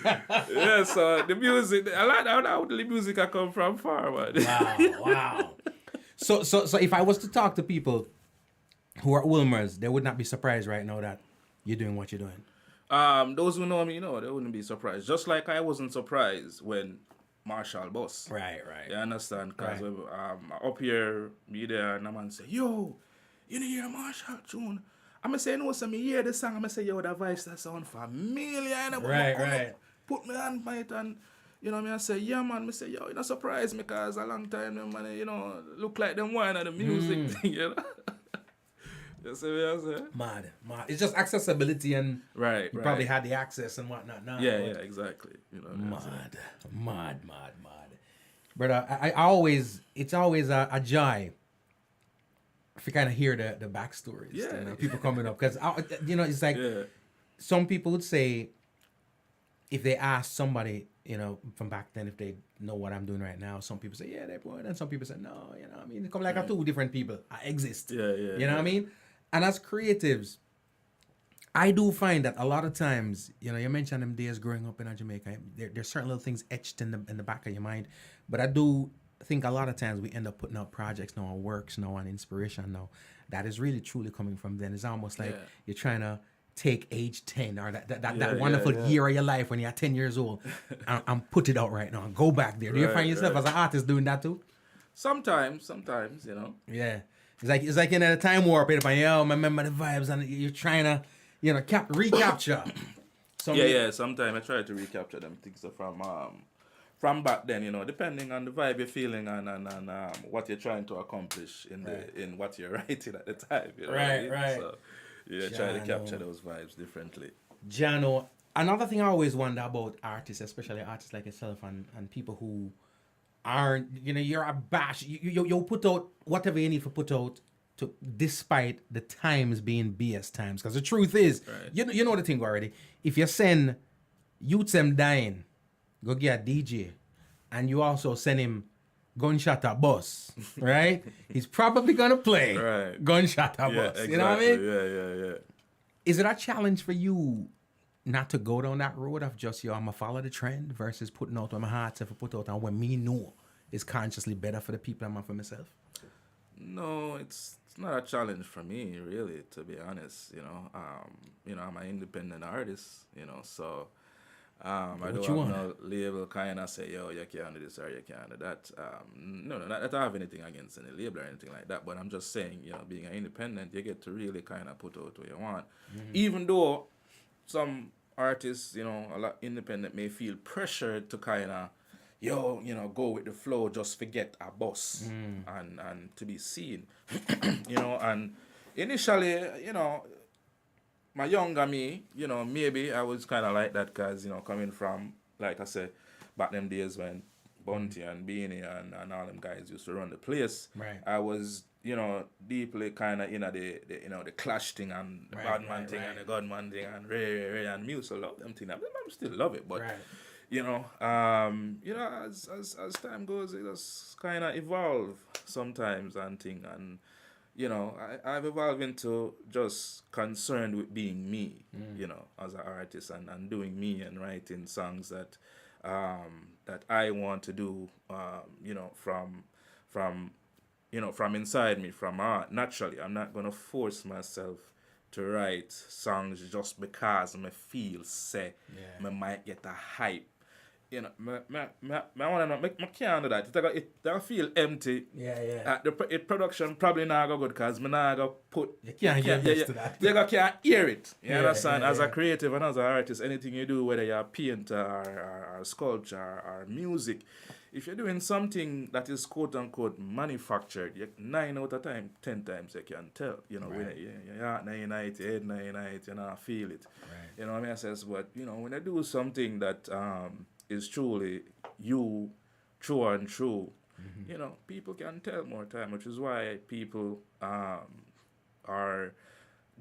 Yeah, so the music, I like how the music I come from far, man. Wow. So if I was to talk to people who are Wilmers, they would not be surprised right now that you're doing what you're doing. Those who know me, you know, they wouldn't be surprised. Just like I wasn't surprised when Marshall bust. Right. You understand? Because up here, me there, and a man say, yo, you know hear Marshall tune? I'm say, no, so me hear the song, I'm say, yo, that voice that sound familiar. Right. Put me on by it and, you know, I say, yeah, man. I say, yo, you not surprise me because a long time, them, man, you know, look like them one of the music thing, you know? You see what I say? Mad. It's just accessibility and you probably had the access and whatnot now. Yeah, exactly. You know, Mad. Brother, it's always a joy if you kind of hear the backstories. Yeah. You know, people coming up. Because, you know, it's like some people would say, if they ask somebody, you know, from back then, if they know what I'm doing right now, some people say, yeah, they're boy. And some people say, no, you know what I mean? They come like two different people. I exist. Yeah. You know what I mean? And as creatives, I do find that a lot of times, you know, you mentioned them days growing up in Jamaica, there's certain little things etched in the back of your mind. But I do think a lot of times we end up putting out projects now, or works now, and inspiration now, that is really truly coming from then. It's almost like you're trying to take age 10 or that wonderful year of your life when you're 10 years old and put it out right now and go back there. Do you find yourself as an artist doing that too? Sometimes, you know. Yeah. It's like in a time warp, I remember the vibes and you're trying to, you know, recapture. Sometimes I try to recapture them things from back then, you know, depending on the vibe you're feeling and what you're trying to accomplish in what you're writing at the time. You know right. So, try to Jano. capture those vibes differently. Jano, another thing I always wonder about artists, especially artists like yourself and people who aren't, you're a bash. You put out whatever you need to put out to, despite the times being BS times. Because the truth is, Right. you know the thing already. If you send youths them dying, go get a DJ, and you also send him gunshot at bus, right? He's probably gonna play Right. gunshot at Yeah, bus. exactly. You know what I mean? Yeah. Is it a challenge for you not to go down that road of just, I'm going to follow the trend versus putting out what my heart if I put out and when me know is consciously better for the people and for myself? No, it's not a challenge for me, really, to be honest. I'm an independent artist, so I What don't you have want? no label kind of say, yo, you can't do this or you can't do that. No, not that I have anything against any label or anything like that, but I'm just saying, being an independent, you get to really kind of put out what you want. Even though some artists, a lot independent may feel pressured to kind of, go with the flow, just forget a boss and to be seen, and initially, my younger me, maybe I was kind of like that because, coming from, like I said, back them days when Bunty and Beanie and all them guys used to run the place. Right. I was, deeply kind of, the Clash thing and the Badman thing and the Godman thing and Ray and Muse. I love them things. I still love it, but, as time goes, it just kind of evolve sometimes and thing. And, I've evolved into just concerned with being me, as an artist and doing me and writing songs that that I want to do, from inside me, from art. Naturally, I'm not gonna force myself to write songs just because I feel I might get a hype. I wanna know, I can't do that. It feel empty. Yeah. The production probably not go good because I not go put. You can't get used to that. You can't hear it. You understand? yeah, As yeah. a creative and as an artist, anything you do, whether you're a painter or sculpture or music, if you're doing something that is quote unquote manufactured, 9 out of 10 times you can tell. When your heart not unite, your head not unite, you not feel it. Right. You know what I mean? I says, but when I do something that is truly you, true and true, people can tell more time, which is why people are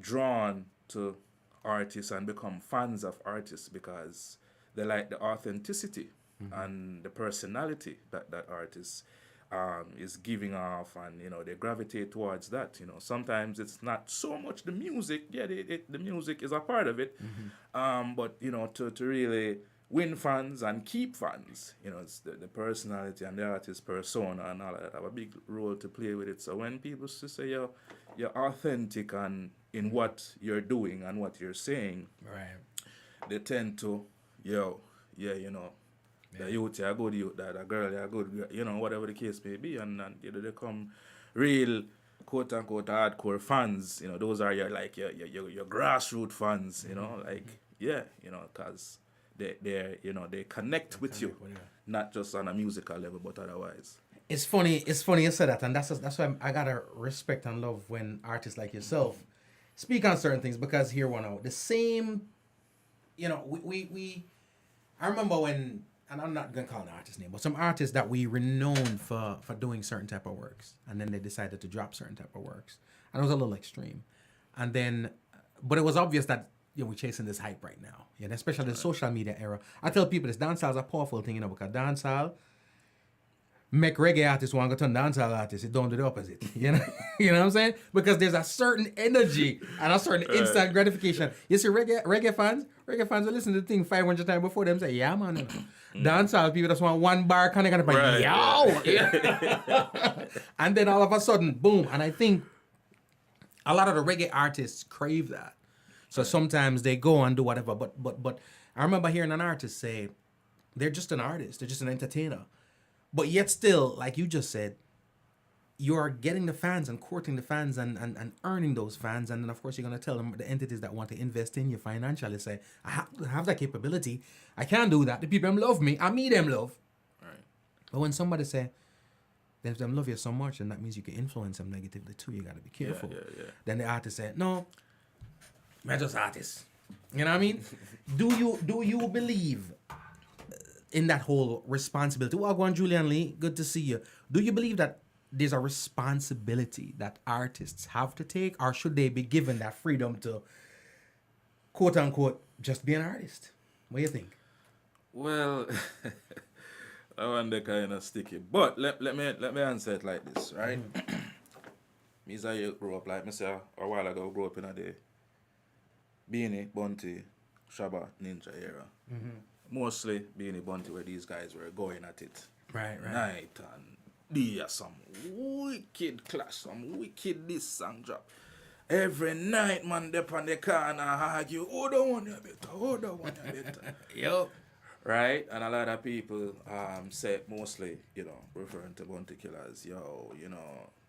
drawn to artists and become fans of artists because they like the authenticity and the personality that artist is giving off, and they gravitate towards that. Sometimes it's not so much the music. The music is a part of it, but to really win fans and keep fans, it's the personality and the artist persona and all of that have a big role to play with it. So when people say you're authentic and in what you're doing and what you're saying, they tend to, the youth are good youth, that a girl are good girl, whatever the case may be, and they come real quote unquote hardcore fans. Those are your grassroots fans, because they connect with you, not just on a musical level, but otherwise. It's funny you said that, and that's why I gotta respect and love when artists like yourself speak on certain things, because here one out the same, we I remember when, and I'm not gonna call an artist name, but some artists that we renowned for doing certain type of works, and then they decided to drop certain type of works, and it was a little extreme, and then, but it was obvious that we're chasing this hype right now, especially the social media era. I tell people this dancehall is a powerful thing, because dancehall make reggae artists want to turn dancehall artists. It don't do the opposite. You know what I'm saying? Because there's a certain energy and a certain instant gratification. You see reggae fans will listen to the thing 500 times before them say, yeah, man. Dancehall people just want one bar kind of Right. yo. And then all of a sudden, boom. And I think a lot of the reggae artists crave that. So sometimes they go and do whatever. But I remember hearing an artist say, they're just an artist. They're just an entertainer. But yet still, like you just said, you're getting the fans and courting the fans and earning those fans. And then, of course, you're going to tell them, the entities that want to invest in you financially, say, I have that capability. I can't do that. The people them love me. I me them love. Right. But when somebody say, them love you so much, and that means you can influence them negatively too, you got to be careful. Yeah. Then the artist said, no, Man, just artists. You know what I mean? Do you believe in that whole responsibility? Well, go on, Julian Lee. Good to see you. Do you believe that there's a responsibility that artists have to take, or should they be given that freedom to, quote unquote, just be an artist? What do you think? Well, I want to kind of sticky, but let me answer it like this, right? Me as I grew up, like I said a while ago, grew up in a day. Beanie, Bunty, Shabba, Ninja era. Mostly Beanie, Bunty, where these guys were going at it. Right. Night and day, some wicked clash, some wicked this song drop. Every night, man, they on the corner argue, oh, the one you better, oh, the one you better. Yo. Right? And a lot of people say, mostly, referring to Bunty Killers,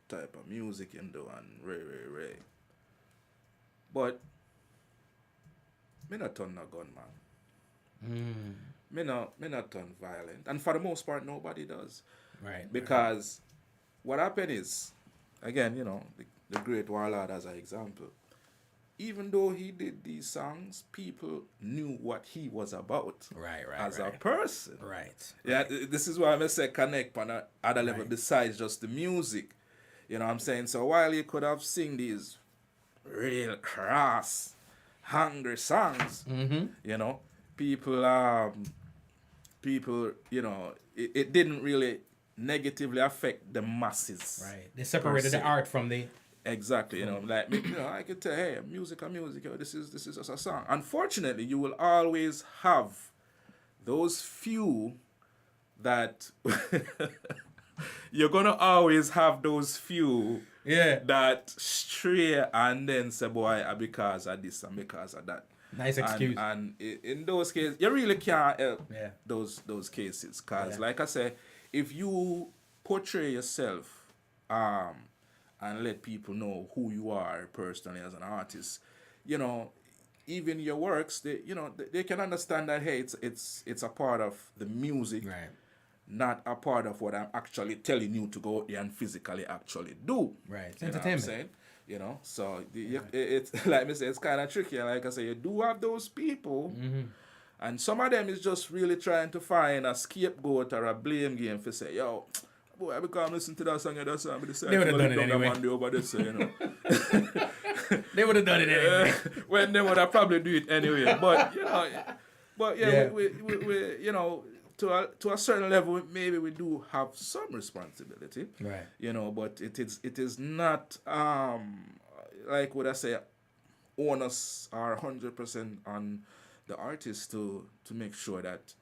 type of music you do and Ray. But me not turn no gun, man. Me not turn violent. And for the most part, nobody does. Right. Because what happened is, again, the great Warlord as an example, even though he did these songs, people knew what he was about. Right. As a person. Right. Yeah, this is why I say connect on a other level besides just the music. You know what I'm saying? So while you could have sing these real crass, hungry songs, people, it didn't really negatively affect the masses. Right. They separated the art from the... Exactly, like I could tell, hey, music, this is just a song. Unfortunately, you will always have those few that you're gonna always have those few that stray and then say, boy, because of this and because of that. Nice excuse. And in those cases, you really can't help those cases, because like I say, if you portray yourself and let people know who you are personally as an artist, even your works, they can understand that, hey, it's a part of the music, not a part of what I'm actually telling you to go out there and physically actually do. Right. It's you know entertainment. What I'm saying? So it's like me say, it's kind of tricky. Like I say, you do have those people, and some of them is just really trying to find a scapegoat or a blame game for say, yo, boy, I become listen to that song and that song, but they would have done it anyway. They would have done it anyway. When they would have probably do it anyway. But we to a certain level, maybe we do have some responsibility. Right. But it is not like what I say, onus are 100% on the artist to make sure that,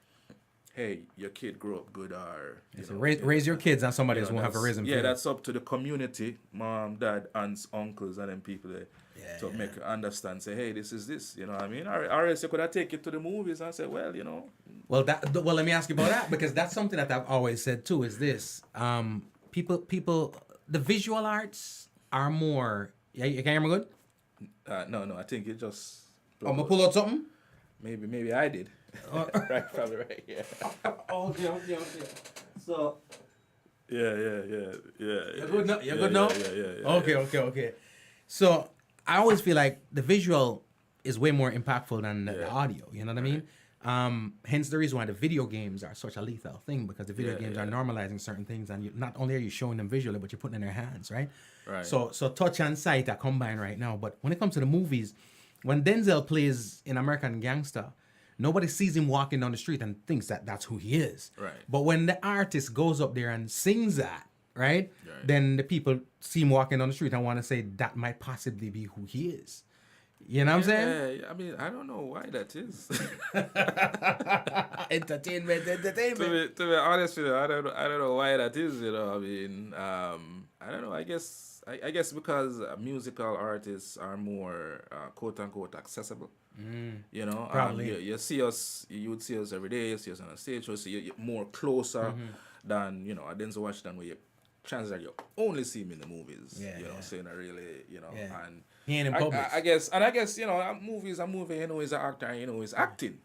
hey, your kid grow up good, or raise your kids and somebody else won't have a reason. Yeah, that's up to the community, mom, dad, aunts, uncles, and then people there to make you understand. Say, hey, this is this. You know what I mean? Or else you could have take it to the movies and say, well, Well, let me ask you about that, because that's something that I've always said too. Is this people, the visual arts are more. Yeah, you can hear me good? No, I think it just. I'm gonna pull out something. Maybe I did. Right, probably right. Yeah. Okay. So. Yeah. You're good now. You're good now. Yeah. Okay. So I always feel like the visual is way more impactful than the audio. You know what I mean? Hence the reason why the video games are such a lethal thing, because the video games are normalizing certain things, and not only are you showing them visually, but you're putting it in their hands, right? Right. So touch and sight are combined right now. But when it comes to the movies, when Denzel plays in American Gangster, nobody sees him walking down the street and thinks that that's who he is. Right. But when the artist goes up there and sings that, right, then the people see him walking down the street and want to say that might possibly be who he is. You know what I'm saying? I mean, I don't know why that is. Entertainment. To be honest with you, I don't know why that is. I mean, I don't know. I guess because musical artists are more quote unquote accessible. Probably. You see us. You would see us every day. You see us on a stage. You see you more closer than a Denzel Washington, where you chances are you only see him in the movies. Saying I really, and he ain't in public. I guess, movies. A movie, he's an actor. He's acting.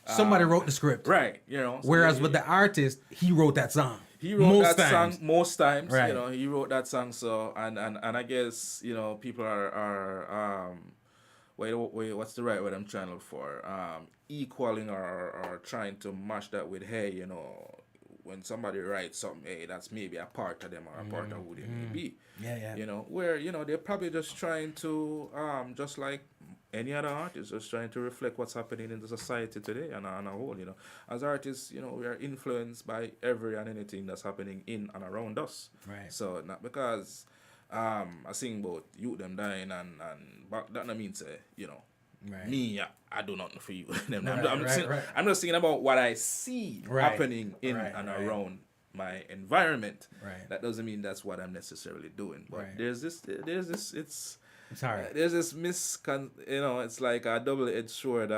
Somebody wrote the script, right? Whereas with the artist, he wrote that song. He wrote song most times. Right. He wrote that song. So and I guess people are what's the right word I'm trying to look for? Equaling or trying to match that with, hey, you know, when somebody writes something, hey, that's maybe a part of them or a part of who they may be. Yeah. You know, where, you know, they're probably just trying to, just like any other artist, just trying to reflect what's happening in the society today and on a whole, you know. As artists, you know, we are influenced by every and anything that's happening in and around us. Right. So, not because I sing about youth them dying and back, that not mean say, you know, Right. me, I do nothing for you. Right. I'm just thinking about what I see happening in and around my environment. Right. That doesn't mean that's what I'm necessarily doing. But Right. there's this, it's hard. there's this you know, it's like a double-edged sword.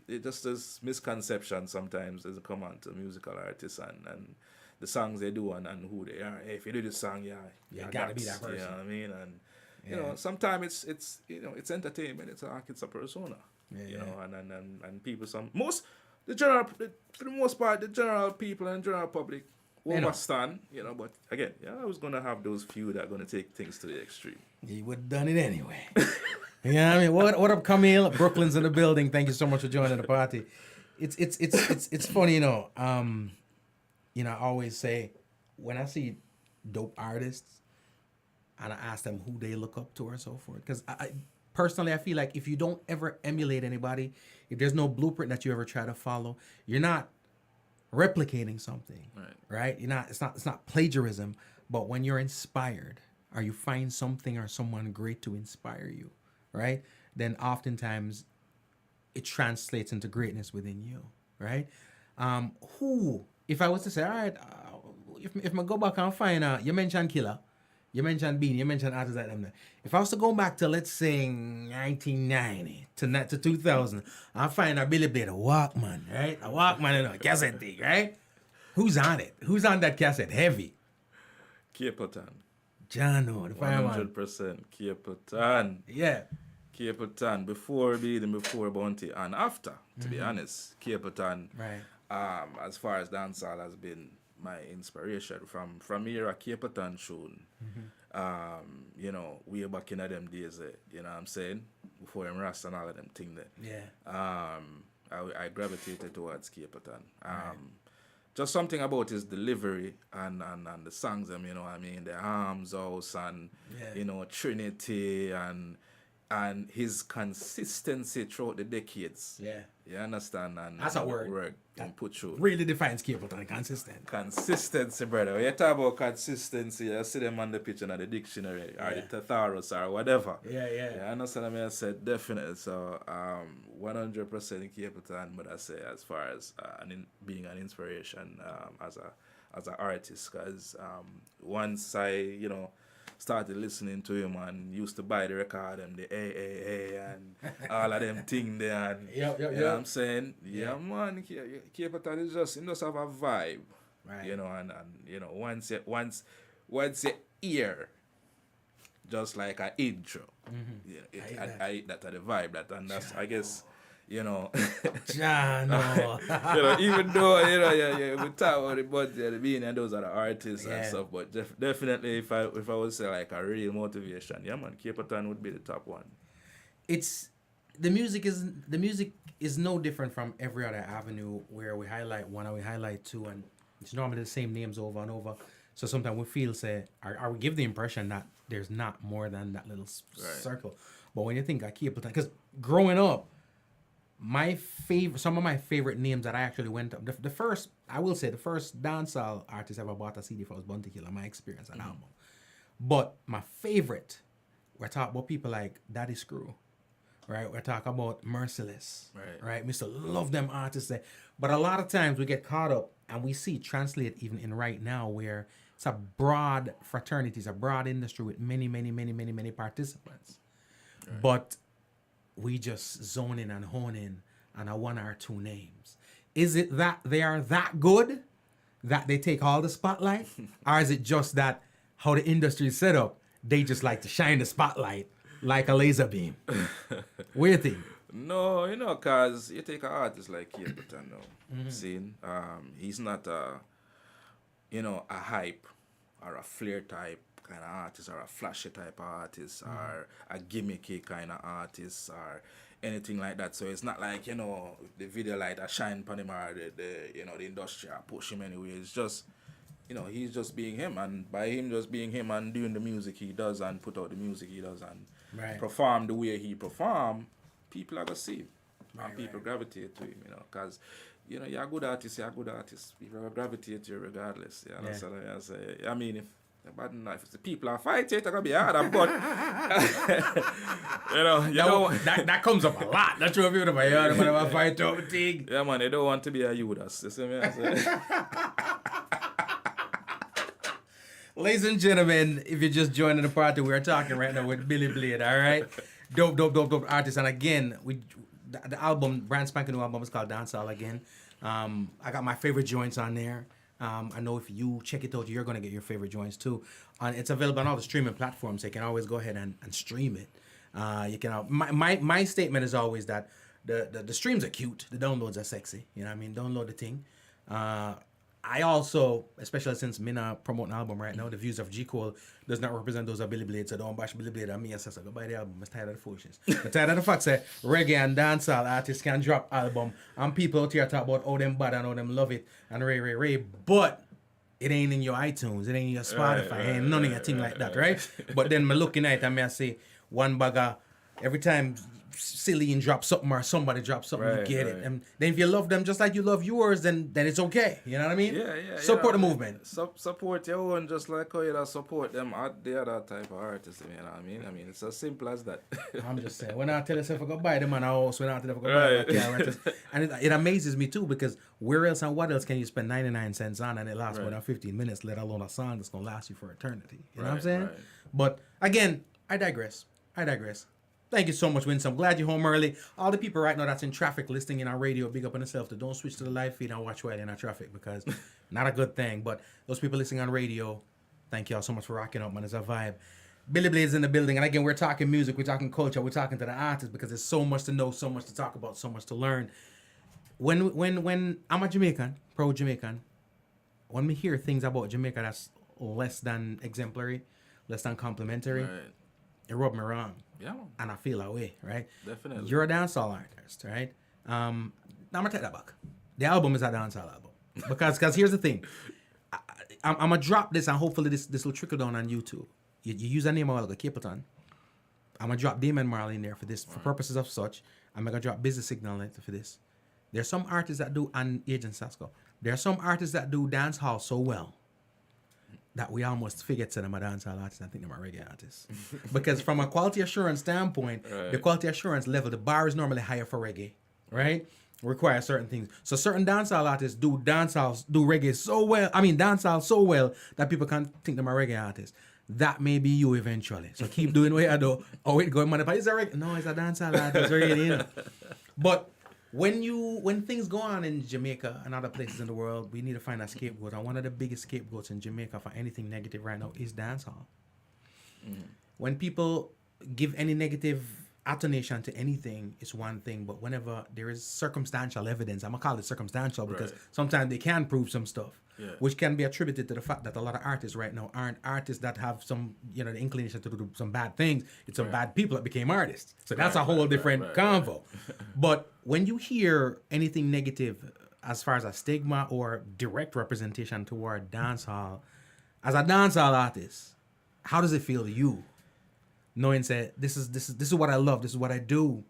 It just this misconception sometimes as it come on to musical artists and the songs they do and who they are. Hey, if you do this song, you gotta be that person. You know what I mean? And you know, sometimes it's you know, it's entertainment. It's a persona. You know, and people for the most part, the general people and general public understand. You know, but again, I was gonna have those few that are gonna take things to the extreme. You would have done it anyway. You know what I mean? What up, Camille? Brooklyn's in the building. Thank you so much for joining the party. It's funny, you know. You know, I always say when I see dope artists and I ask them who they look up to or so forth, because I personally I feel like if you don't ever emulate anybody, if there's no blueprint that you ever try to follow, you're not replicating something, right? You're not. It's not plagiarism, but when you're inspired, or you find something or someone great to inspire you, right? Then oftentimes it translates into greatness within you, right? Who, if I was to say, all right, if I go back and find you mentioned Killer, you mentioned Bean, you mentioned artists like them. If I was to go back to, let's say, 1990 to 2000, I'll find a BilliBlade, a Walkman, right? A Walkman and a cassette thing, right? Who's on it? Who's on that cassette? Heavy. Capleton. Jano, the fireman. 100% Capleton. Yeah. Capleton, before Bounty and after, to be honest, Capleton, as far as dancehall has been my inspiration from era Capleton tune. You know, way back in them days, you know what I'm saying? Before him Rasta and all of them thing there. Yeah. I gravitated towards Capleton. Just something about his delivery and the songs, you know what I mean? The Arms House and, you know, Trinity and his consistency throughout the decades. Yeah. You understand? And that's a word. And put through. Really defines Capleton, consistent. Consistency, brother. When you talk about consistency, you see them on the picture in the dictionary or the thesaurus or whatever. Yeah. You understand what I mean? I said definitely. So 100% Capleton, but I say as far as being an inspiration as an artist, because once I, you know, started listening to him and used to buy the record and the AAA and all of them thing there. And, you know what I'm saying? Yeah, man, Capleton is just have a vibe. Right. You know, and you know, once you hear just like an intro, I eat that at the vibe and that's, I guess, you know, Jano. You know, even though, you know, we talk about the budget, the being and those are the artists and stuff, but definitely if I would say like a real motivation, yeah man, Capleton would be the top one. It's the music is no different from every other avenue where we highlight one or we highlight two, and it's normally the same names over and over. So sometimes we feel or we give the impression that there's not more than that little circle. But when you think of Capleton, because growing up, some of my favorite names that I actually went up. The first dancehall artist I ever bought a CD for was Bounty Killer, my experience an album. But my favorite, we're talking about people like Daddy Screw, right? We're talking about Merciless, right? Mr. Love them artists there. But a lot of times we get caught up and we see translate even in right now where it's a broad fraternity, it's a broad industry with many participants. Right. But we just zone in and hone in on a one or two names. Is it that they are that good that they take all the spotlight? Or is it just that how the industry is set up, they just like to shine the spotlight like a laser beam? What do you think? No, you know, because you take an artist like Capleton now, he's not a hype or a flair type kind of artist, or a flashy type of artist, or a gimmicky kind of artist, or anything like that. So it's not like, you know, the video light a shine upon him, or the you know, the industry are push him anyway. It's just, you know, he's just being him, and by him just being him and doing the music he does and put out the music he does and perform the way he perform, people are gonna see him, and people gravitate to him, you know, because, you know, you're a good artist, people will gravitate to you regardless. You know, that's what I say. I mean, if the people are fighting, it's gonna be harder, but you know, that comes up a lot. That's true. People are heard about a fight over thing. Yeah, man, they don't want to be a Judas. You see me? I say? Ladies and gentlemen, if you're just joining the party, we're talking right now with BilliBlade, all right? Dope artist. And again, the album, brand spanking new album, is called Dancehall Again. I got my favorite joints on there. I know if you check it out, you're going to get your favorite joints too. And it's available on all the streaming platforms, so you can always go ahead and stream it. You can. My statement is always that the streams are cute, the downloads are sexy. You know what I mean? Download the thing. I also, especially since I'm not promoting an album right now, the views of G. Cole does not represent those of BilliBlade, so don't bash BilliBlade on me. I say, go buy the album. I'm tired of the foolishness. I'm tired of the fact that reggae and dancehall artists can drop album, and people out here talk about how them bad and how them love it, and ray, but it ain't in your iTunes, it ain't in your Spotify, ain't none of your thing like that, right? But then me looking at it and I say, one bagger, every time Celine drops something or somebody drops something, you get it. And then if you love them just like you love yours, then it's okay. You know what I mean? Yeah. Support the movement. Support your own just like how you support them the other type of artists. You know what I mean? I mean, it's as simple as that. I'm just saying. When I tell yourself I go buy them on a house, when I tell yourself I go buy them, and it amazes me too, because where else and what else can you spend 99 cents on and it lasts more than 15 minutes, let alone a song that's going to last you for eternity? You know what I'm saying? Right. But again, I digress. Thank you so much, Vince. I'm glad you're home early. All the people right now that's in traffic listening in our radio, big up on yourself. Don't switch to the live feed and watch while you're in traffic, because not a good thing. But those people listening on radio, thank y'all so much for rocking up, man. It's a vibe. BilliBlade's in the building. And again, we're talking music, we're talking culture, we're talking to the artists, because there's so much to know, so much to talk about, so much to learn. When I'm a Jamaican, proud Jamaican, when we hear things about Jamaica that's less than exemplary, less than complimentary, it rubbed me wrong. Yeah. And I feel that way, right? Definitely. You're a dancehall artist, right? Now I'm gonna take that back. The album is a dancehall album. Because here's the thing. I'm gonna drop this, and hopefully this will trickle down on YouTube. You use a name a while ago, Capleton. I'm gonna drop Damon Marley in there for this, for purposes of such. I'm gonna drop Busy Signal in for this. There's some artists that do, and Agent Sasko. There are some artists that do dancehall so well that we almost forget to them a dancehall artist and think they're a reggae artists. Because from a quality assurance standpoint, the quality assurance level, the bar is normally higher for reggae, right? Require certain things. So certain dancehall artists do reggae so well, dancehall so well that people can't think they're a reggae artist. That may be you eventually. So keep doing what you do. Oh, wait, going man, is a reggae? No, it's a dancehall artist, really, you know. But when things go on in Jamaica and other places in the world, we need to find a scapegoat. And one of the biggest scapegoats in Jamaica for anything negative right now is dancehall. When people give any negative attonation to anything, it's one thing. But whenever there is circumstantial evidence, I'm going to call it circumstantial because sometimes they can prove some stuff, which can be attributed to the fact that a lot of artists right now aren't artists that have some, the inclination to do some bad things. It's some bad people that became artists. So that's a whole different convo. But when you hear anything negative as far as a stigma or direct representation toward dancehall, as a dancehall artist, how does it feel to you? Knowing that this is what I love, this is what I do,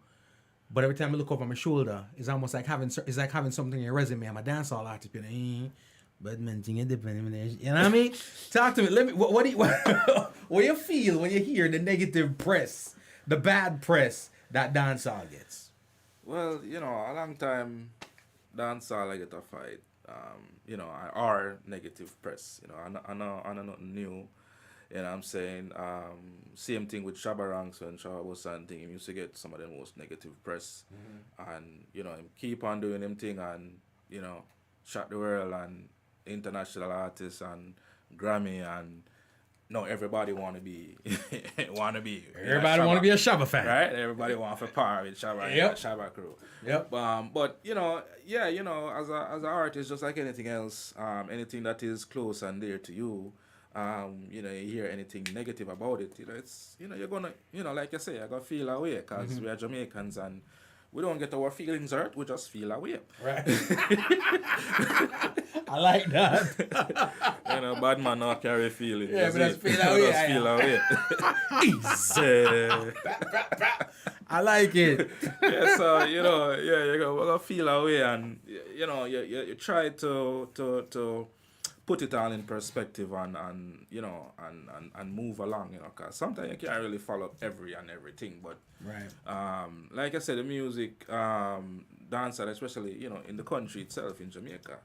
but every time I look over my shoulder, it's almost like having something in your resume. I'm a dancehall artist, but man, you know what I mean? Talk to me. What do you feel when you hear the negative press, the bad press that dancehall gets? Well, a long time dancehall I get a fight. Our negative press. I know nothing new. You know what I'm saying? Same thing with Shabba Ranks when Shabba was something. He used to get some of the most negative press. And, him keep on doing him thing and, shock the world and international artists and Grammy and everybody want to be everybody want to be a Shabba fan. Right? Everybody want to power with Shabba and Shabba crew. Yep. But as an artist, just like anything else, anything that is close and dear to you, you hear anything negative about it, it's, you're gonna, like I say, you're gonna feel away because we are Jamaicans and we don't get our feelings hurt, we just feel away. Right. I like that. Bad man not carry feelings. Yeah, but that's feel away. Easy. I like it. Yeah, so, we're gonna feel away and, you try to put it all in perspective and move along, because sometimes you can't really follow everything, but right. Like I said, the music, dancehall, especially, in the country itself, in Jamaica,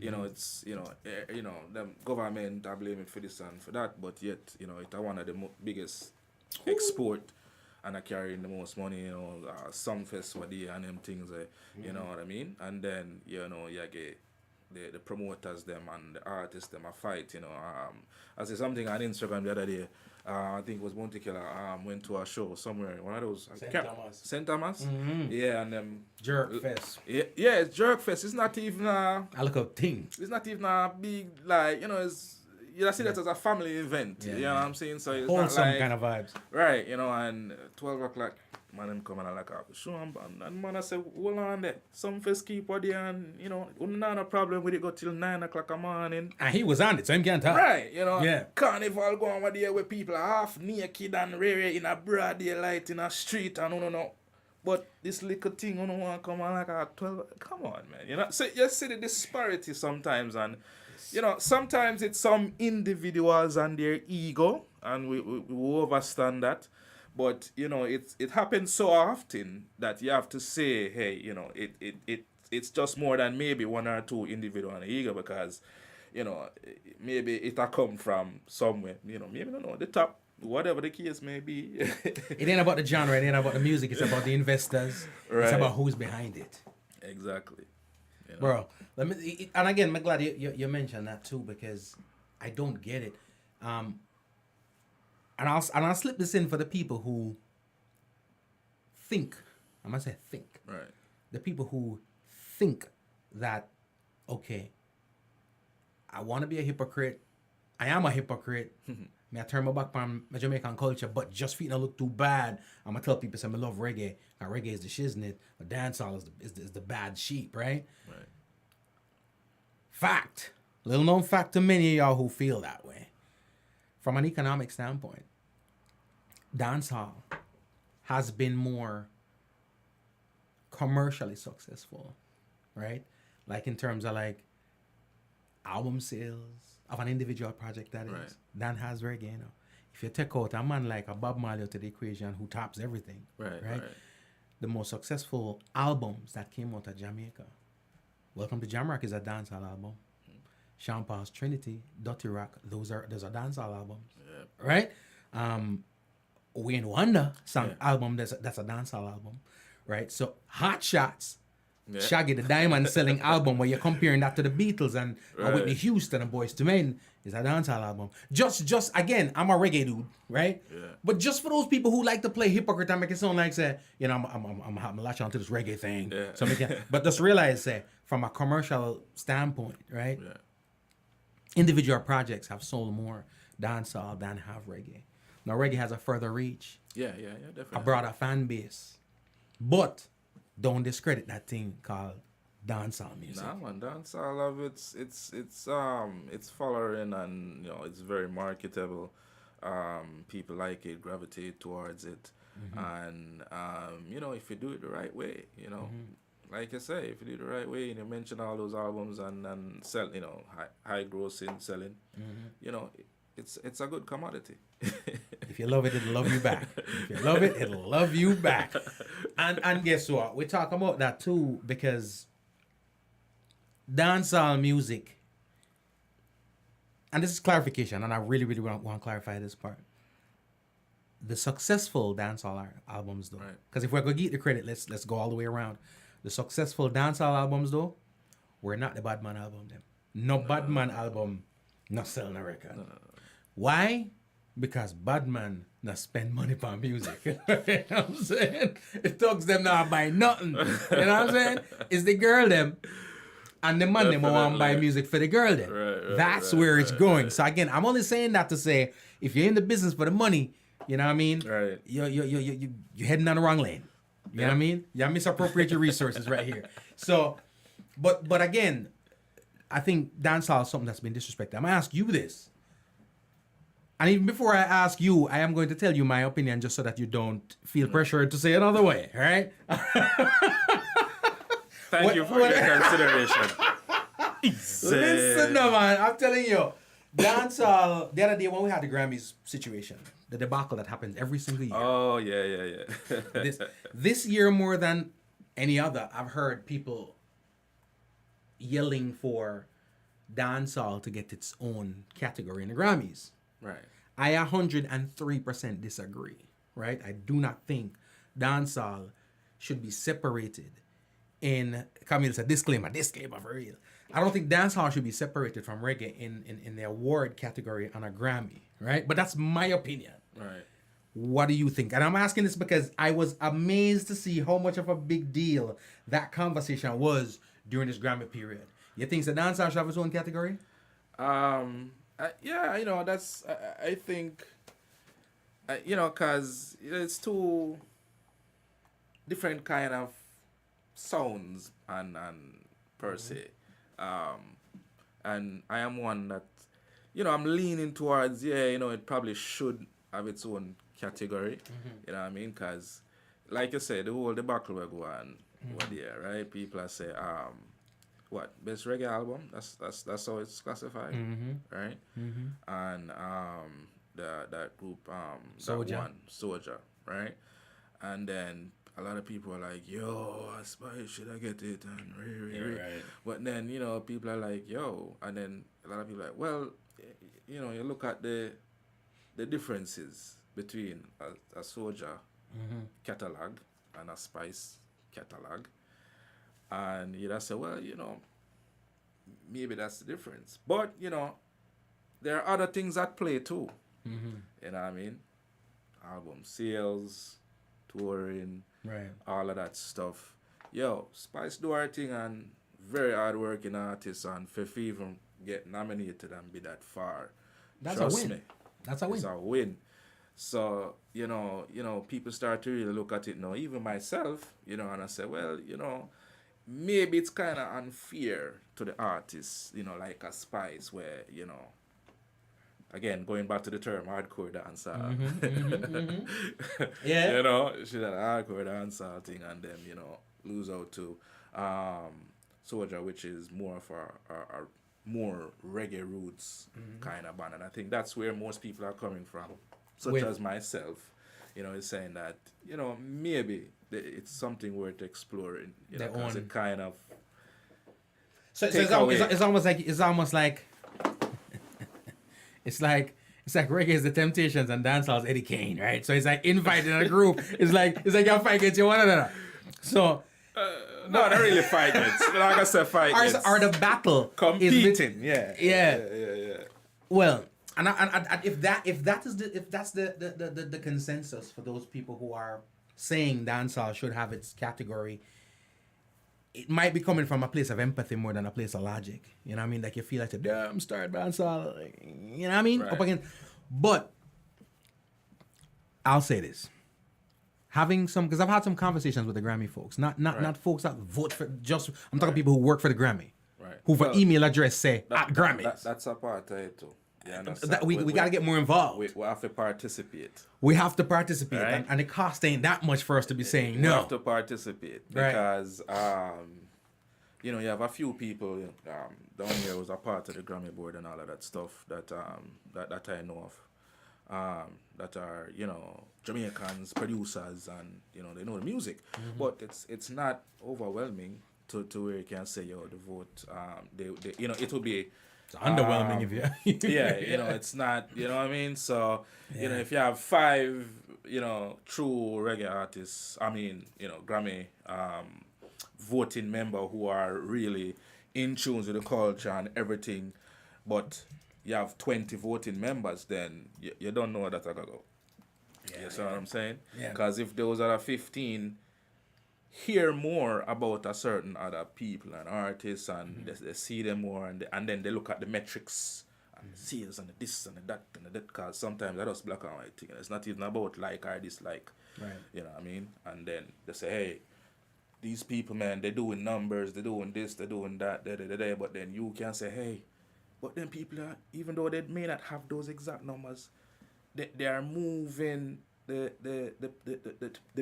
it's, the government are blaming for this and for that, but yet, it's one of the biggest export and are carrying the most money, some festival day and them things, you know what I mean? And then, you get the promoters them and the artists them a fight, I see something on Instagram the other day. I think it was Monte Killer went to a show somewhere, one of those St. Thomas. Mm-hmm. Yeah, and them Jerk Fest. Yeah, it's Jerk Fest. It's not even I look up thing. it's not even a big, like, it's, you see that as a family event. Yeah, you know what I'm saying? So it's Wholesome not like, kind of vibes. right, and 12 o'clock, man, them come and I like, show them, and man, I say, hold on there. Some first keep out there, and, not a problem with it go till 9 o'clock a morning. And he was on it, so him can't talk. Right, Yeah. Carnival going over there where people are half naked and rare in a broad daylight in a street, and no. But this little thing, you don't want to come on like a 12, come on, man. So you see the disparity sometimes, and, sometimes it's some individuals and their ego, and we overstand that. But, it happens so often that you have to say, hey, it's just more than maybe one or two individual and ego, because, maybe it a come from somewhere, maybe, the top, whatever the case may be. It ain't about the genre, it ain't about the music, it's about the investors. Right. It's about who's behind it. Exactly. Bro, and again, I'm glad you mentioned that too, because I don't get it. And I'll slip this in for the people who think. I'm gonna say think. Right. The people who think that, okay, I want to be a hypocrite. I am a hypocrite. I turn my back on my Jamaican culture, but just feet don't look too bad. I'm gonna tell people, I love reggae. And reggae is the shiznit, but dancehall is the bad sheep, right? Right. Fact, little known fact to many of y'all who feel that way. From an economic standpoint, dancehall has been more commercially successful, right? Like in terms of like album sales of an individual project, that is, Right. than has reggae. If you take out a man like a Bob Marley out of the equation who tops everything, Right. The most successful albums that came out of Jamaica, Welcome to Jamrock is a dancehall album. Sean Paul's Trinity, Dirty Rock, those are dancehall albums, right? Wayne Wonder album, that's a dancehall album, right? So Hot Shots, Shaggy the Diamond selling album, where you're comparing that to the Beatles and Whitney Houston and Boyz II Men, is a dancehall album. Just again, I'm a reggae dude, right? Yeah. But just for those people who like to play hypocrite and make it sound like, say, I'm latch on to this reggae thing. Yeah. So but just realize, say, from a commercial standpoint, right? Yeah. Individual projects have sold more dancehall than have reggae. Now reggae has a further reach, Yeah, definitely. a broader fan base, but don't discredit that thing called dancehall music. Nah, man, dancehall of it's following, and it's very marketable. People like it, gravitate towards it, and if you do it the right way, like I say, if you do it the right way, and you mention all those albums and sell, high grossing selling, it's a good commodity. If you love it, it'll love you back. If you love it, it'll love you back. And guess what? We talk about that too, because dancehall music, and this is clarification, and I really, really want to clarify this part. The successful dancehall albums, though, because if we're going to get the credit, let's go all the way around. The successful dancehall albums, though, were not the Badman album. No Badman album, not selling a record. No. Why? Because Badman not spend money on music. You know what I'm saying? It talks them not buy nothing. You know what I'm saying? It's the girl them And the man them want to buy Definitely. music for the girl then. Right, That's where it's going. So again, I'm only saying that to say, if you're in the business for the money, you know what I mean? Right. You're heading down the wrong lane. You know what I mean? You misappropriate your resources right here. So, but again, I think dancehall is something that's been disrespected. I'm going to ask you this. And even before I ask you, I am going to tell you my opinion just so that you don't feel pressured to say another way, all right? Thank you for your consideration. Listen, no, man. I'm telling you, dancehall. The other day when we had the Grammys situation, the debacle that happens every single year. Oh yeah. This year more than any other, I've heard people yelling for dancehall to get its own category in the Grammys. Right. I 103% disagree. Right? I do not think dancehall should be separated. Camille said disclaimer for real. I don't think dancehall should be separated from reggae in the award category on a Grammy, right? But that's my opinion. Right. What do you think? And I'm asking this because I was amazed to see how much of a big deal that conversation was during this Grammy period. You think that dancehall should have its own category? Yeah, that's I think cause it's two different kind of sounds and per se, and I am one that I'm leaning towards it probably should have its own category. You know what I mean? Cause like you said, the whole debacle we're going over there, right? People are say what best reggae album? That's how it's classified, right? And that group Soulja, right? And then a lot of people are like, yo, Spice, should I get it? And Right. But then, people are like, yo. And then a lot of people are like, well, you look at the differences between a Soulja catalog and a Spice catalog. And you just say, well, maybe that's the difference. But, there are other things at play too. You know what I mean? Album sales, touring, Right. all of that stuff. Yo, Spice do her thing and very hard-working artist, and for even get nominated and be that far. That's Trust a win. me. That's a win. It's a win. So, people start to really look at it now, even myself, and I say, well, maybe it's kind of unfair to the artists, like a Spice where, again, going back to the term hardcore dancer. Yeah. She had a hardcore dancer thing and then, lose out to Soulja, which is more of a more reggae roots kind of band. And I think that's where most people are coming from, such as myself, is saying that, maybe it's something worth exploring, because it kind of So it's almost like it's like reggae is the Temptations and dancehall is Eddie Kane, right? So it's like invited in a group. It's like you're fighting against one another. So no, not really fight against. Like I said, fight against. Or the battle competing. Yeah. Well, and if that's the consensus for those people who are saying dancehall should have its category, it might be coming from a place of empathy more than a place of logic. You know what I mean? Like you feel like the damn star dancehall, like, you know what I mean? Right. Up again. But I'll say this. Because I've had some conversations with the Grammy folks, not folks that vote for, I'm talking people who work for the Grammy, Right. who for email address say at Grammys. That's a part of it too. Yeah, We got to get more involved. We have to participate. We have to participate, Right. and the cost ain't that much for us to be saying We no. have to participate Right. because you have a few people down here who's a part of the Grammy board and all of that stuff that I know of, that are Jamaicans, producers, and they know the music, but it's not overwhelming to where you can say the vote they it will be. It's underwhelming if you. It's not, what I mean? So, if you have 5, true reggae artists, Grammy voting member who are really in tune with the culture and everything, but you have 20 voting members, then you don't know where that's going to go. You see what I'm saying? Yeah. Because if those are 15 hear more about a certain other people and artists, and they see them more, and then they look at the metrics and the sales and the this and the that and the that, because sometimes that was black and white thing. It's not even about like or dislike. Right. You know what I mean? And then they say, hey, these people, man, they're doing numbers, they're doing this, they're doing that, but then you can say, hey, but then people are, even though they may not have those exact numbers, they are moving the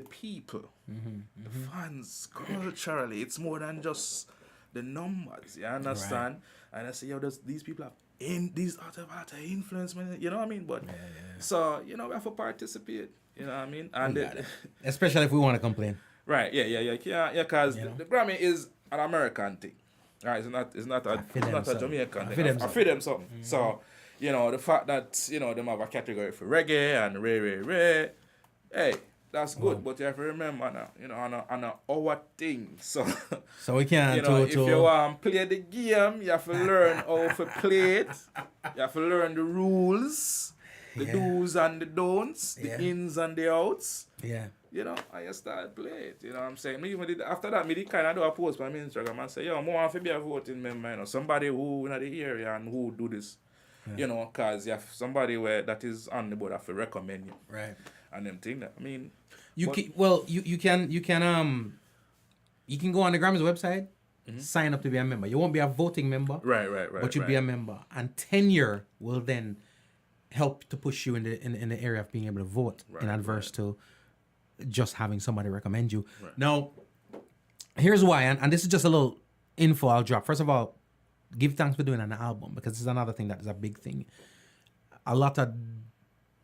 people, the fans culturally. It's more than just the numbers. You understand? Right. And I say, yo, these people have these out of influence, man. You know what I mean? But so we have to participate. You know what I mean? And especially if we want to complain. Right? Yeah. Because the Grammy is an American thing. Right? It's not a Jamaican thing. I feel them something. Mm-hmm. So. The fact that, them have a category for reggae and ray, hey, that's good. But you have to remember now, on our thing. So we can't, if you want to play the game, you have to learn how to play it. You have to learn the rules, the do's and the don'ts, the ins and the outs. Yeah. I start play it. You know what I'm saying? After that, I kind of do a post on my Instagram and say, yo, I want to be a voting member, somebody who in the area and who do this. Yeah. Because you have somebody that is on the board have to recommend you. Right. And them thing that, I mean... You can go on the Grammys website, sign up to be a member. You won't be a voting member. Right. But you'll be a member. And tenure will then help to push you in the area of being able to vote in adverse to just having somebody recommend you. Right. Now, here's why, and this is just a little info I'll drop. First of all, give thanks for doing an album, because this is another thing that is a big thing. A lot of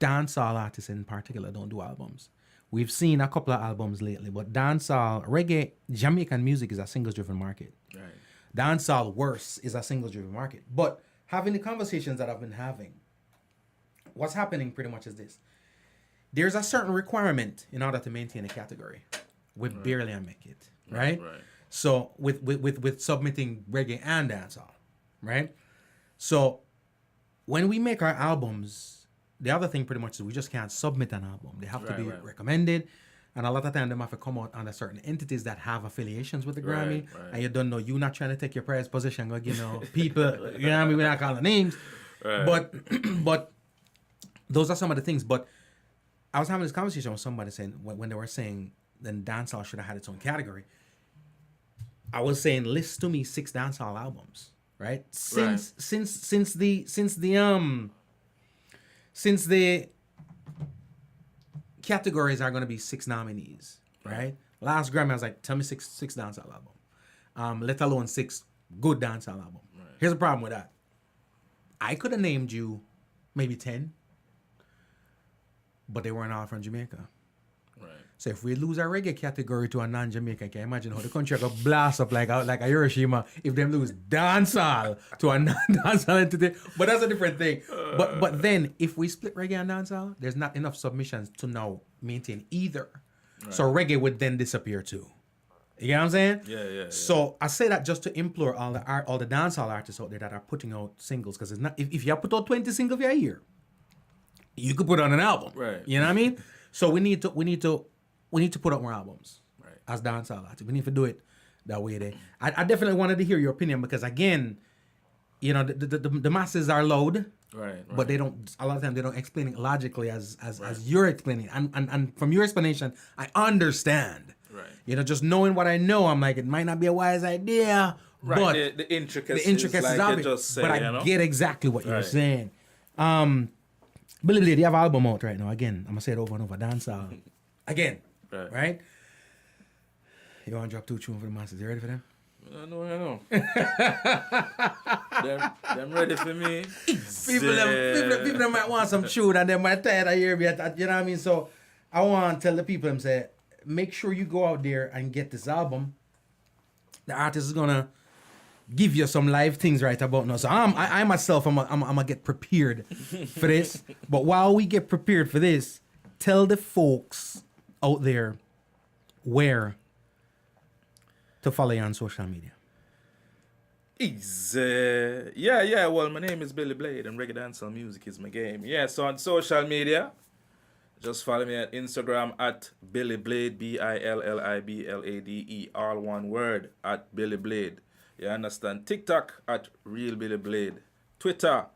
dancehall artists in particular don't do albums. We've seen a couple of albums lately, but dancehall, reggae, Jamaican music is a singles-driven market. Right. Dancehall, worse, is a singles-driven market. But having the conversations that I've been having, what's happening pretty much is this. There's a certain requirement in order to maintain a category. We barely make it, right? Right. So with submitting reggae and dancehall, right? So when we make our albums, the other thing pretty much is we just can't submit an album. They have to be recommended. And a lot of time they have to come out under certain entities that have affiliations with the Grammy. And you don't know, you're not trying to take your prize position, people, you know what I mean? We're not calling names. Right. But those are some of the things. But I was having this conversation with somebody saying, when they were saying then dancehall should have had its own category, I was saying, list to me 6 dancehall albums, right? Since the categories are going to be 6 nominees, right? Last Grammy, I was like, tell me six dancehall album, let alone 6 good dancehall album. Right. Here's the problem with that. I could have named you maybe 10, but they weren't all from Jamaica. Right. So if we lose our reggae category to a non-Jamaican, can you imagine how the country will blast up like a Hiroshima if them lose dancehall to a non-dancehall entity? But that's a different thing. But then if we split reggae and dancehall, there's not enough submissions to now maintain either. Right. So reggae would then disappear too. You get what I'm saying? Yeah. So I say that just to implore all the dancehall artists out there that are putting out singles, because it's not if you put out 20 singles a year, you could put on an album. Right. You know what I mean? So we need to put out more albums, right? As dancehall artists, we need to do it that way. I definitely wanted to hear your opinion, because again, the masses are loud, right? But they don't. A lot of times they don't explain it logically as you're explaining, and from your explanation, I understand. Right. Just knowing what I know, I'm like, it might not be a wise idea, right? But the intricacies like of it. Just say, but I get exactly what you're saying. BilliBlade, you have an album out right now. Again, I'm gonna say it over and over. Dancehall. Again. Right? You want to drop 2 tunes for the masses? You ready for them? I know. them ready for me. People might want some tune and they might tired of hearing me. You know what I mean? So I want to tell the people, them say, make sure you go out there and get this album. The artist is gonna give you some live things right about now. So I myself, I'm gonna get prepared for this. But while we get prepared for this, tell the folks out there where to follow you on social media. Well, my name is BilliBlade and reggae dancehall music is my game. Yeah, so on social media, Just follow me at Instagram at BilliBlade, BilliBlade, all one word, at BilliBlade. You understand? TikTok at Real BilliBlade. Twitter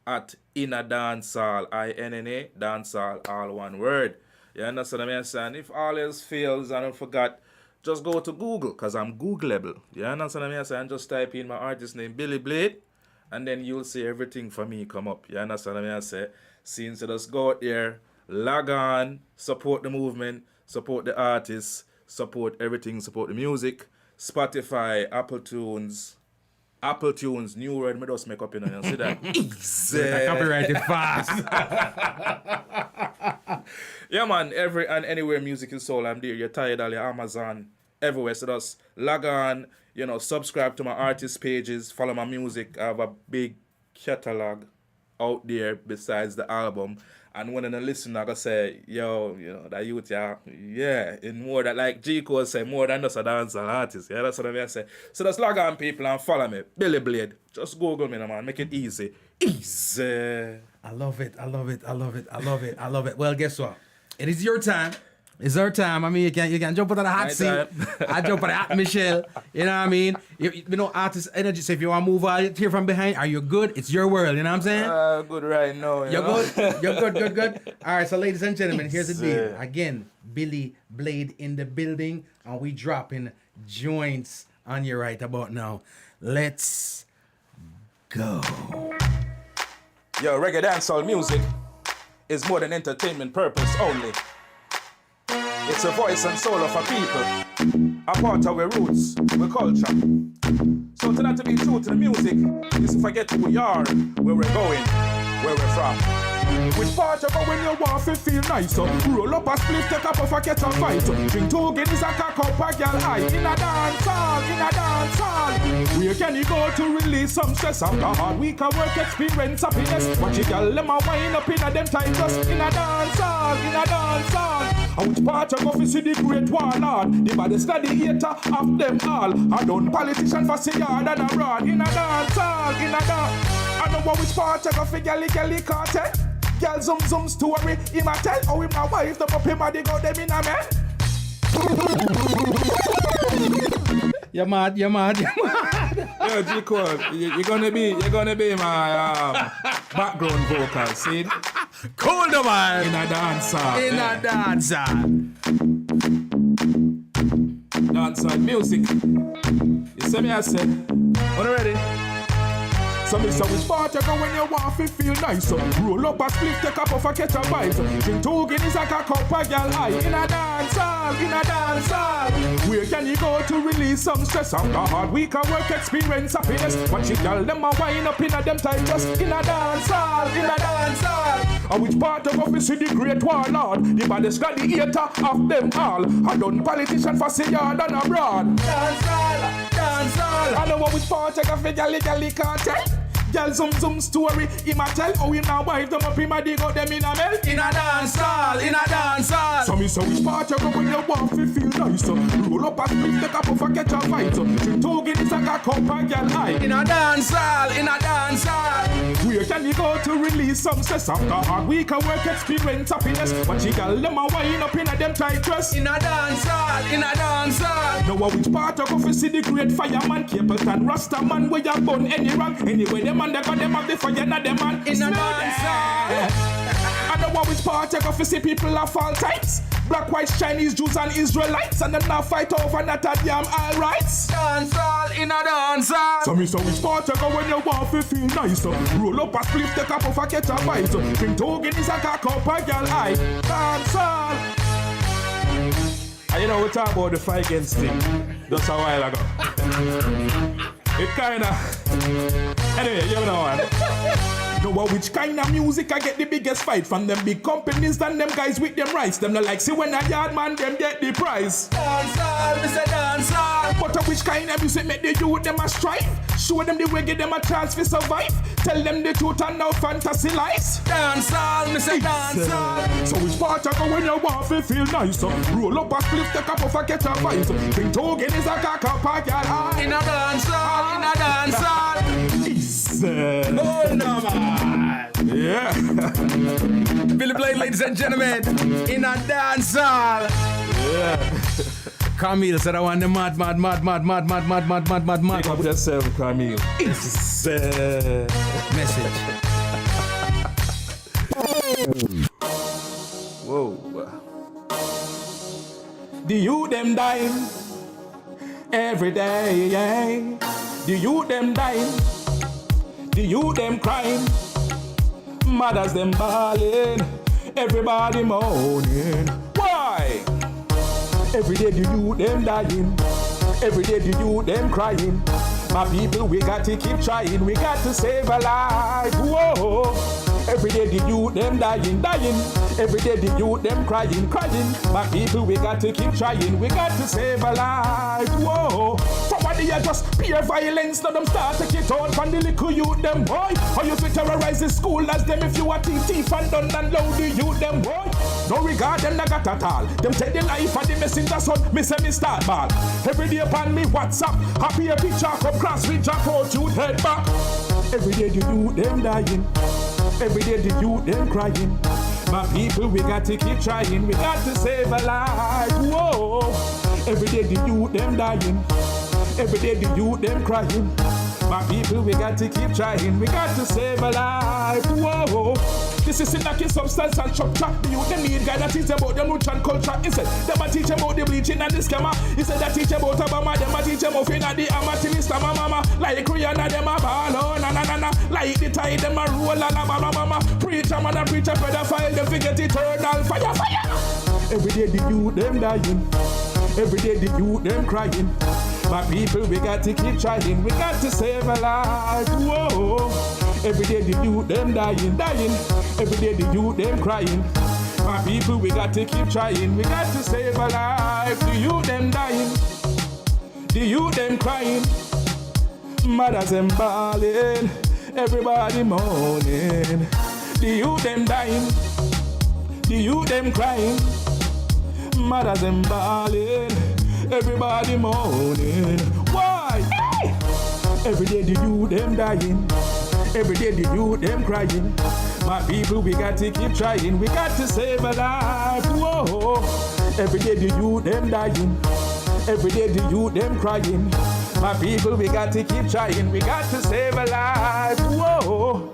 at Inna Dancehall, INNA Dancehall, all one word. You understand what I'm saying? If all else fails and I forgot, just go to Google, because I'm Googleable. You understand what I'm saying? Just type in my artist name, BilliBlade, and then you'll see everything for me come up. You understand what I'm saying? Since you just go out there, log on, support the movement, support the artists, support everything, support the music. Spotify, Apple Tunes, new word me just make up, you know, you see that? Easy. Copyrighted fast. Yeah, man, every and anywhere music is sold, I'm there. You're tired of your Amazon, everywhere. So just log on, you know, subscribe to my artist pages, follow my music. I have a big catalog out there besides the album. And when I listen, I go say, yo, you know, that youth, yeah, in more that, like G Cole say, more than just a dancehall artist. Yeah, that's what I say. So just log on, people, and follow me. BilliBlade. Just Google me, man. Make it easy. Easy. I love it. Well, guess what? It is your time. It's our time. I mean, you can jump on the hot seat. I jump on the hot Michelle. You know what I mean? You know, artist energy. So if you want to move out here from behind, are you good? It's your world. You know what I'm saying? Good right now. You're good. All right, so ladies and gentlemen, here's the deal. Again, BilliBlade in the building, and we dropping joints on you right about now. Let's go. Yo, reggae dancehall music is more than entertainment purpose only. It's a voice and soul of a people, a part of our roots, our culture. So to not to be true to the music is to forget who we are, where we're going, where we're from. Which part of when you want to feel nice? Roll up a split, take up a catch a fight. Drink 2 Guinness and cock up a girl high. In a dance hall. Where can you go to release some stress after hard week of work experience happiness? Watch it girl, them a wind up in a them tight dress. In a dance hall. And which part you go to see the great warlord? The baddest study hater of them all. I done politician for say yard and abroad. In a dance hall. I know which part you go for gally cartel. Girl zoom story. Him a tell how him a wife them up him a dig out them in a man. You're mad. Yo, G Cole, you're gonna be my background vocal, see? Cool the man. In a dancer. Dancehall music. You see me I said, are you ready? So me say which part you go when you want to feel nice? Roll up a split, take up off a catch a bite. Drink 2 Guinness and cock up a girl high. In a dancehall. Where can you go to release some stress? After hard week of work experience happiness. Watch it girl, them a wind up in a them tight dress. In a dancehall. And which part of office see the great warlord? The baddest gladiator of them all. I done politician for say yard and abroad. Dancehall. I know which part you got for gally cartel. Girl zoom story. Him a tell how him now wife them up him a dig out them in a melt. In a dancehall. So me say which part you go when you want to feel nice? Roll up a split, take up a catch a fight. Drink 2 Guinness and cock up a girl high. In a dancehall. Where can you go to release some stress? After hard week of work experience happiness. Watch it girl them a wind up in a them tight dress. In a dancehall. Now which part you go to see the great fireman Capleton Rasta man where you burn any rank. Anyway them and they got them up the fire na them man. In a dancehall. I know which part you go to see people of all types. Black, white, Chinese, Jews and Israelites. And them now fight over not a damn all rights. Dancehall. So me say which part you go when you want to feel nice? Roll up a split, take up off a catch a bite. Drink 2 Guinness and cock up a girl high. Dancehall. And you know we talk about the fight against thing just a while ago. It kinda anyway, you know what? Know which kind of music I get the biggest fight from them big companies and them guys with them rights. Them not like see when a yard man them get the prize. Dancehall, me say dancehall. But which kind of music make the youth them a strive? Show them the way, give them a chance to survive. Tell them the truth and no fantasy lies. Dancehall, me say dancehall. So which part you go when you want to feel nice? Roll up a split, take up off a catch a fight. Drink 2 Guinness and cock up a girl high. In a dancehall. No, man. Yeah. BilliBlade, ladies and gentlemen, in a dance hall. Yeah. Camille said I want the mad. Pick up yourself, Camille. Message. Whoa. The youth them dying every day, yeah. The youth them dying. The youth them crying. Mothers them bawling. Everybody moaning. Why? Every day the youth them dying. Every day the youth them crying. My people, we got to keep trying. We got to save a life. Whoa. Every day the youth them dying. Every day the youth them crying. My people, we got to keep trying. We got to save a life. Whoa. Somebody just peer violence. Now them start to get out from the little youth them boy. How you fit terrorize the school as them if you are thief and done and load the youth them boy. No regard them not got at all. Them take the life of the messenger son. Me say me start ball. Every day upon me WhatsApp. Happy a picture come cross with Jack out youth head back. Every day the youth them dying. Every day the youth them crying. My people, we got to keep trying. We got to save a life. Whoa. Every day the youth them dying. Every day the youth them crying. My people, we got to keep trying. We got to save a life. Whoa. This is knocking substance and chop chop. The youth them need guy that teach about the nutrient culture. He said, them a teach about the bleaching and the scammer. He said that teach about Obama. Them a teach them of in the amateur mama. Like Rihanna, them a ball. Oh, na. Like the tide, them a roll. La mama. Preacher man and preacher pedophile. Them forget eternal fire. Every day the youth them dying. Every day the youth them crying. My people, we got to keep trying. We got to save a life. Whoa. Every day the youth them dying. Every day the youth them crying. My people, we got to keep trying. We got to save a life. The youth them dying. The youth them crying. Mothers them bawling. Everybody moaning. The youth them dying. The youth them crying. Mothers them bawling. Everybody moaning. Why? Hey! Every day the youth them dying. Every day the youth them crying. My people, we got to keep trying. We got to save a life. Whoa. Every day the youth them dying. Every day the youth them crying. My people, we got to keep trying. We got to save a life. Whoa.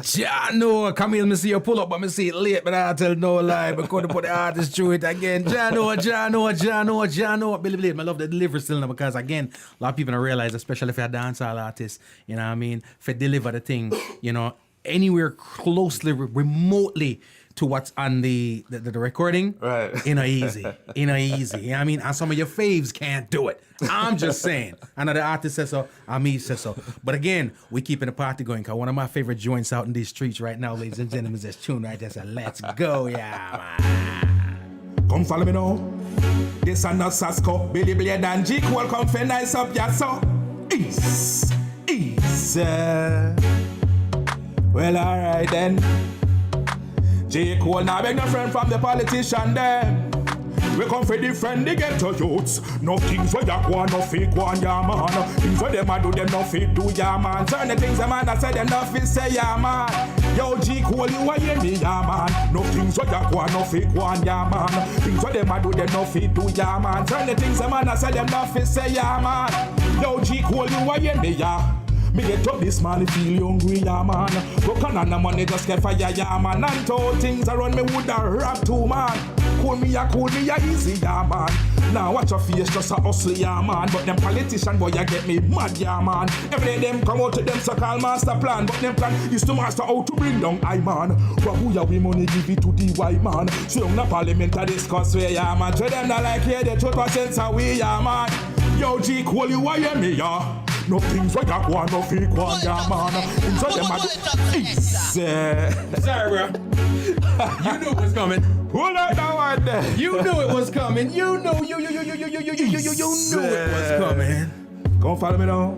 Ja, no, Camille, me see you pull up, but me see it late, but I tell no lie, but couldn't put the artist through it again. Ja, no. BilliBlade, I love the delivery still now because, again, a lot of people don't realize, especially if you're a dancehall artist, you know what I mean, if you deliver the thing, you know, anywhere closely, remotely to what's on the recording, right? Easy. You know what I mean? And some of your faves can't do it. I'm just saying. I know the artist says so, me says so. But again, we keeping the party going because one of my favorite joints out in these streets right now, ladies and gentlemen, is this tune right there. So let's go, yeah, man. Come follow me now. This and not Sasko, BilliBlade and G Cole come for nice up, yeah, so. Ease. Well, alright then. J. Cole now beg no friend from the politician them. We come for defend the ghetto youths. No things where you want, no fake one, yeah man. Things where them a do, them no fake do, yeah man. Turn the things them man I say them no fit say, yeah man. Yo G. Cole, you a hear me, yeah man. No things where you want, no fake one, yeah man. Things where them a do, them no fit do, yeah man. Turn the things them man I say them no fit say, yeah man. Yo G. Cole, you a hear me, yeah. Me get up this man, feel hungry, yeah man. Broke on the money, just get fire, yeah man. And told things around me would a rap too, man. Cool me a easy, yeah man. Now watch your face, just a hustle, yeah man. But them politician boy, you get me mad, yeah man. Every day them come out to them so-called master plan. But them plan is to master how to bring down I man. For who ya we money give it to the white man. So young na parliament a discuss where, yeah man. To them not like here, the truth was sense away, yeah man. Yo G Cole, you a hear me, yeah. No things where you want, no fake one, yeah man. Things where them a do. Sorry, bro. You knew it was coming. Hold on that one there. You knew it was coming. You knew it was coming. Come follow me now.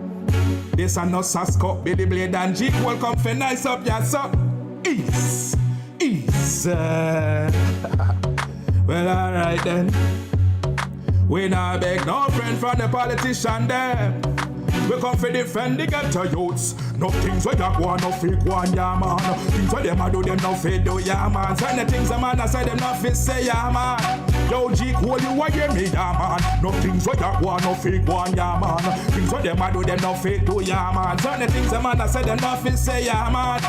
This and not Sasko, BilliBlade and G Cole come for nice up, yeah so. Ease. Well, alright then. We not beg no friend from the politician them. We come for defend the ghetto youths. No things where you go, no fake one, yeah man. Things where them a do, them no fit do, yeah man. Certain the things a man a say, them no fit say, yeah man. Yo, G, call you, a hear me, yeah man. No things where you go, no fake one, yeah man. Things where them a do, them no fit do, yeah man. Certain the things a man a say, them no fit say, yeah man.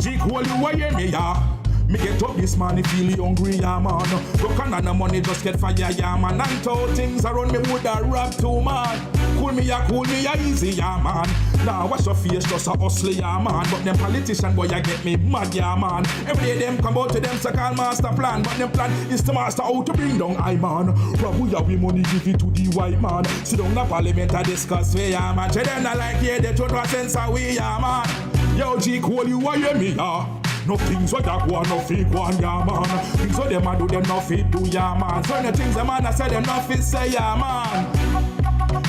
G, call you, a hear me, yeah. Me get up this man, feel hungry, yeah man. Broke on the money, just get fire, yeah man. And how things around me would have rap too, man. Cool me, ya easy, yeah man. Now wash your face, just a hustle, yeah man. But them politician boy, ya get me mad, yeah man. Every day them come out to them so-called master plan. But them plan is to master how to bring down I man. Rob we have we money, give it to the white man. Sit down the parliament and discuss, yeah man. Say them not like here, they total sense away, yeah man. Yo, G, call you, I hear me, yeah. No things what that one, no fake one, yeah man. Things what them a do, them no fit do, yeah man. Certain things them man a say, them no fit say, yeah man.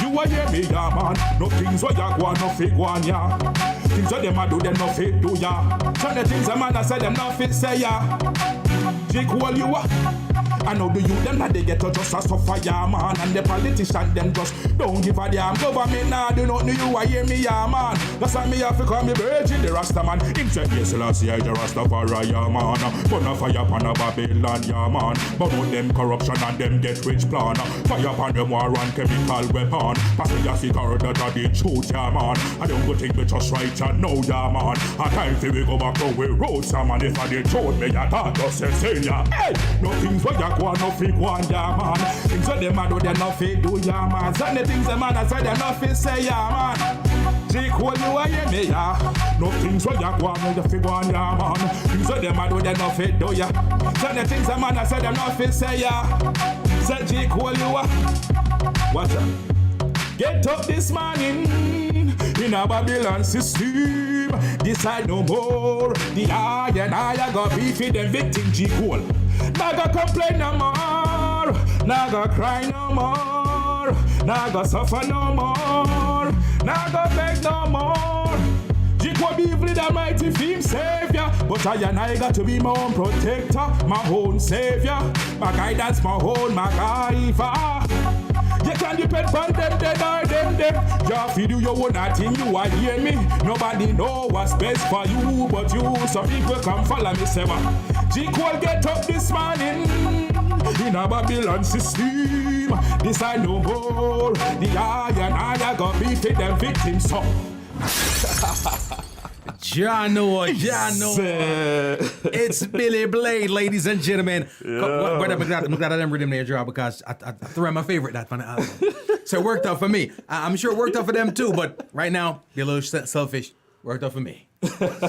You a hear me, yeah man. No things what that one, no fake one, yeah. Things what them a do, them no fit do, yeah. Certain things them man a say, them no fit say, yeah. Jake, all you a. I know the youth them that they get to just a suffer, yeah man. And the politician them just don't give a damn. Government nah do not know you, I hear me, yeah man. That's why me have to call me virgin, the Rasta man. Him say yes, Selassie, the Rastafari, yeah man. Burn a fire upon a Babylon, yeah man. But on them corruption and them get rich plan. Fire upon them war and chemical weapon. Pass me a figure that are the truth, yeah man. I don't go think we just right, ya know, yeah man. A time for we go back to we roads, yeah man. If I the truth, me a thought just say, yeah. Hey, no things for ya. One no fake one, yeah man. Things what them a do, they no fake do, yeah man. Some the things them man a say, they no fit say, yeah man. Jake, hold you a hear me, yeah. No things what you want, no fake one, yeah man. Things what them a do, they no fake do, yeah. Some the things them man a say, they no fit say, yeah. Say Jake, hold you a. Watch out. Get up this morning in a Babylon system. Decide no more. The I and I go beef with them victim G Cole. Now go complain no more. Now go cry no more. Now go suffer no more. Now go beg no more. G Cole be evil the mighty theme savior. But I and I got to be my own protector, my own savior, my guidance, my own MacGyver. You can depend on them, dead or them dead. You feed you your own thing, you are hear me. Nobody know what's best for you but you. Some people come follow me, say G Cole get up this morning in a Babylon system. Decide no more. The I and I got beef with them victims, so. Jano. It's BilliBlade, ladies and gentlemen. Yeah. I'm glad I didn't read them there, Joe, because I threw my favorite that from the album. So it worked out for me. I'm sure it worked out for them too, but right now, be a little selfish. Worked out for me.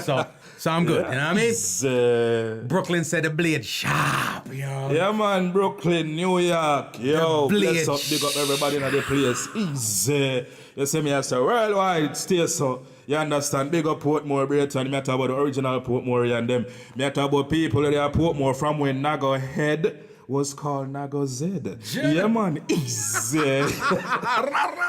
So I'm good. You know what I mean? Brooklyn said the blade sharp, yo. Yeah, man, Brooklyn, New York. Yo, bless up, big up everybody in the place. Easy. You see me as a worldwide stay so. You understand? Big up Portmore, Brayton. Me talk about the original Portmore and them. Me talk about people that are Portmore from when Nago Head was called Nago Z. Yeah, man. Easy.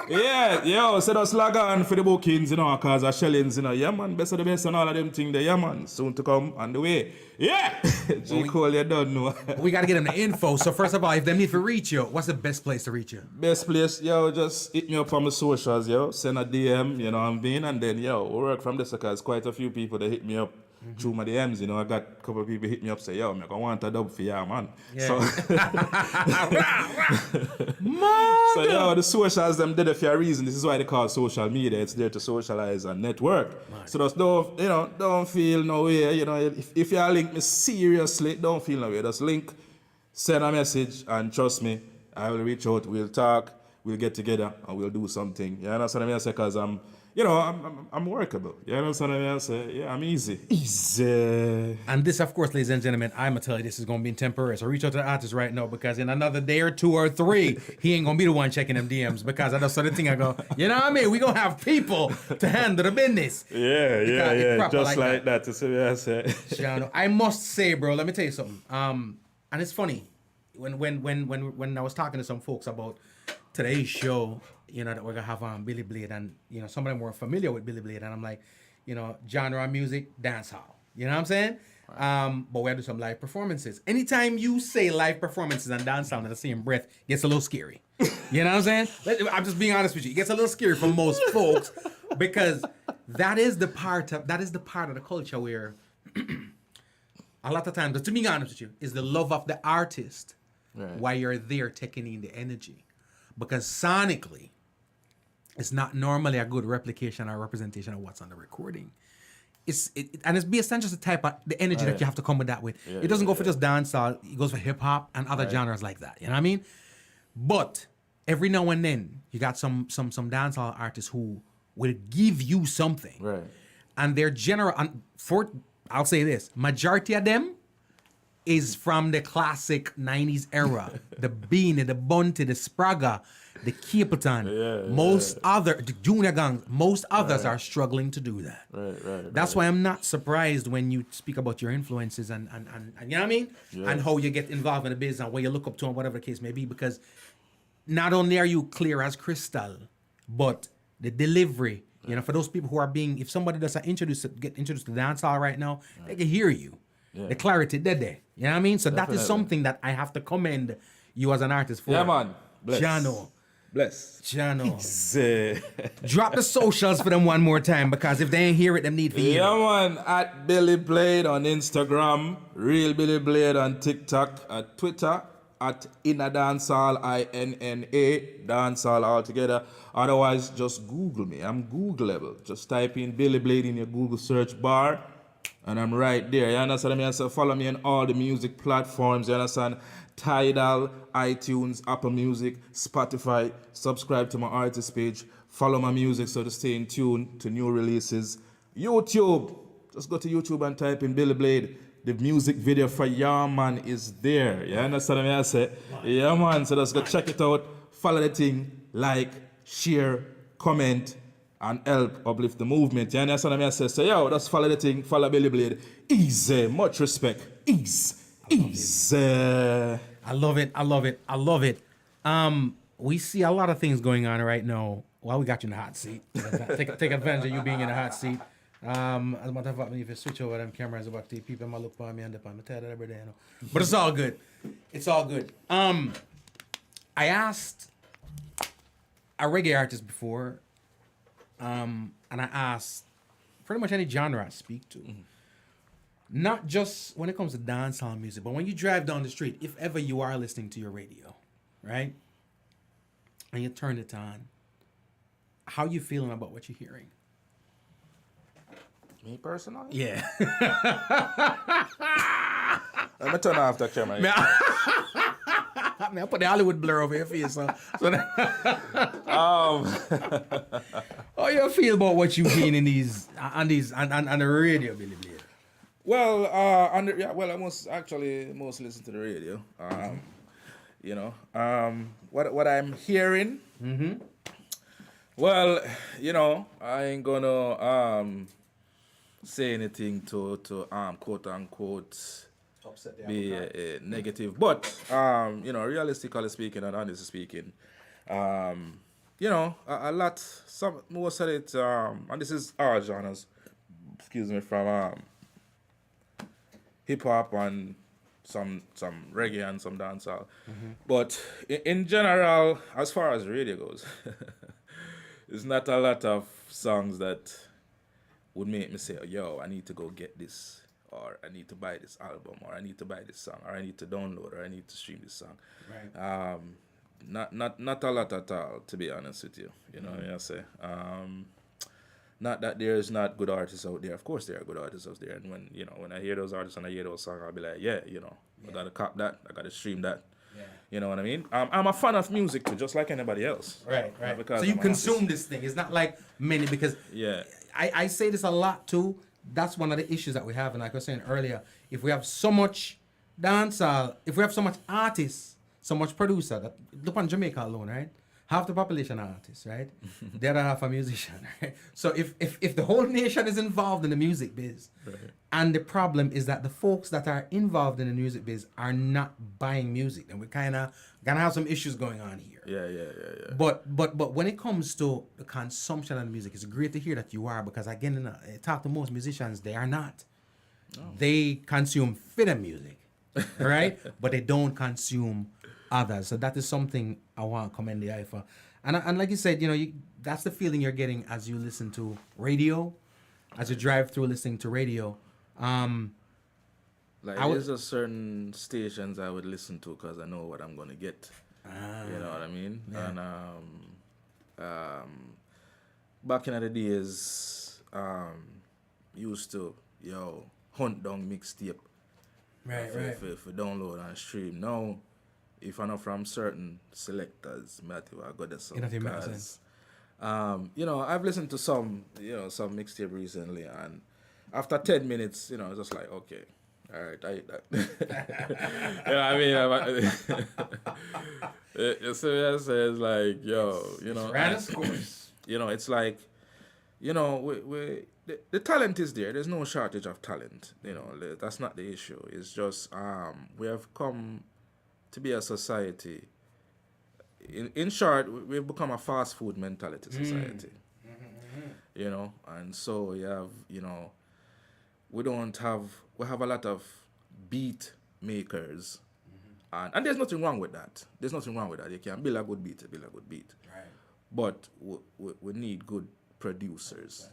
Yeah, yo, so just log on for the bookings, you know, cause of shellings, you know. Yeah, man, best of the best and all of them things there. Yeah, man, soon to come on the way. Yeah. G Cole, you don't know. We got to get them the info. So first of all, if they need to reach you, what's the best place to reach you? Best place, yo, just hit me up on my socials, yo. Send a DM, you know what I mean? And then, yo, we work from this because quite a few people that hit me up through my DMs, you know. I got a couple of people hit me up say, yo, I want a dub for you, man. Yeah. So, yo, the socials, them did it for a reason. This is why they call it social media. It's there to socialize and network. Right. So just don't feel no way, you know. If you link me seriously, don't feel no way. Just link, send a message, and trust me, I will reach out, we'll talk, we'll get together, and we'll do something. You understand what I mean? Because I'm workable. You understand what I say? Yeah, I'm easy. Easy. And this, of course, ladies and gentlemen, I'm going to tell you this is going to be temporary. So reach out to the artist right now because in another day or two or three, he ain't going to be the one checking them DMs because I just saw the thing I go, you know what I mean? We're going to have people to handle the business. Yeah. Just like that. To see what I say. I must say, bro, let me tell you something. And it's funny. When I was talking to some folks about today's show, you know, that we're going to have on BilliBlade, and, you know, some of them were familiar with BilliBlade, and I'm like, you know, genre of music, dance hall. You know what I'm saying? But we have to do some live performances. Anytime you say live performances and dancehall in the same breath, it gets a little scary. You know what I'm saying? I'm just being honest with you. It gets a little scary for most folks because that is the part of the culture where a lot of times, to be honest with you, is the love of the artist while you're there taking in the energy. Because sonically, it's not normally a good replication or representation of what's on the recording. And it's based on just the type of the energy that you have to come with that with. It doesn't go for just dancehall. It goes for hip hop and other genres like that. You know what I mean? But every now and then you got some dancehall artists who will give you something. Right. And their general, I'll say this, majority of them is from the classic 90s era. The Beanie, the Bunty, the Spragga, the Capleton. The Junior Gangs, most others are struggling to do that. That's why I'm not surprised when you speak about your influences and you know what I mean? And how you get involved in the business and where you look up to and whatever the case may be, because not only are you clear as crystal, but the delivery, you know, for those people who are if somebody does get introduced to dancehall right now, they can hear you. The clarity, they're there. You know what I mean? So that is something that I have to commend you as an artist for. Yeah, man. Bless. Jano. Bless. Jano. Drop the socials for them one more time, because if they ain't hear it, them need for you. Yeah, man. At BilliBlade on Instagram, Real BilliBlade on TikTok, at Twitter, at Inna Dancehall, INNA, Dancehall all together. Otherwise, just Google me. I'm Googleable. Just type in BilliBlade in your Google search bar, and I'm right there. You understand me? So follow me on all the music platforms. You understand? Tidal, iTunes, Apple Music, Spotify. Subscribe to my artist page. Follow my music so to stay in tune to new releases. YouTube. Just go to YouTube and type in BilliBlade. The music video for Yeah Man is there. You understand me? I say, yeah, man. So just go check it out. Follow the thing. Like, share, comment, and help uplift the movement. You understand me? I say, so yo, just follow the thing. Follow BilliBlade. Easy. Much respect. Easy. I love it. We see a lot of things going on right now. Well, we got you in the hot seat. Take advantage of you being in the hot seat. As a matter of fact, if you switch over them cameras about the people might look for me and I tell that every day, you know. But it's all good. It's all good. I asked a reggae artist before, and I asked pretty much any genre I speak to. Not just when it comes to dancehall music, but when you drive down the street, if ever you are listening to your radio, right? And you turn it on, how you feeling about what you're hearing? Me personally? Yeah. Let me turn off the camera. I put the Hollywood blur over your face. So how you feel about what you hearing in these on the radio, BilliBlade? Well, I mostly listen to the radio. You know, what I'm hearing. Well, you know, I ain't gonna say anything to quote unquote be negative, but you know, realistically speaking and honestly speaking, you know, a lot, most of it, and this is all genres. Excuse me, from hip hop and some reggae and some dancehall. But in general, as far as radio goes, there's not a lot of songs that would make me say, yo, I need to go get this, or I need to buy this album, or I need to buy this song, or I need to download, or I need to stream this song. Right. Not a lot at all, to be honest with you. You know what I say? Not that there's not good artists out there. Of course there are good artists out there. And when I hear those artists and I hear those songs, I'll be like, I gotta cop that, I gotta stream that. Yeah. You know what I mean? I'm a fan of music too, just like anybody else. Right. So you consume this thing. It's not like many, because I say this a lot too. That's one of the issues that we have. And like I was saying earlier, if we have so much dancehall, if we have so much artists, so much producer, that look on Jamaica alone, right? Half the population are artists, right? The other half are musicians, right? So if the whole nation is involved in the music biz, and the problem is that the folks that are involved in the music biz are not buying music, then we're kind of gonna have some issues going on here. Yeah. But when it comes to the consumption of the music, it's great to hear that you are, because again, I talk to most musicians, they are not. They consume fit music, right? But they don't consume others. So that is something I want to commend the eye for. And like you said, that's the feeling you're getting as you listen to radio, as you drive through listening to radio. There's a certain stations I would listen to because I know what I'm gonna get. You know what I mean? Yeah. And back in the days, used to hunt down mixtape. Right. For download and stream. Now, if I'm not from certain selectors, I got this song. Because, I've listened to some mixtape recently, and after 10 minutes, it's just like, okay, all right, I eat that. So it's like, it's like, the talent is there. There's no shortage of talent. That's not the issue. It's just we have come to be a society. In short, we've become a fast food mentality society. And so you have, we have a lot of beat makers. And there's nothing wrong with that. You can build a good beat, Right. But we need good producers.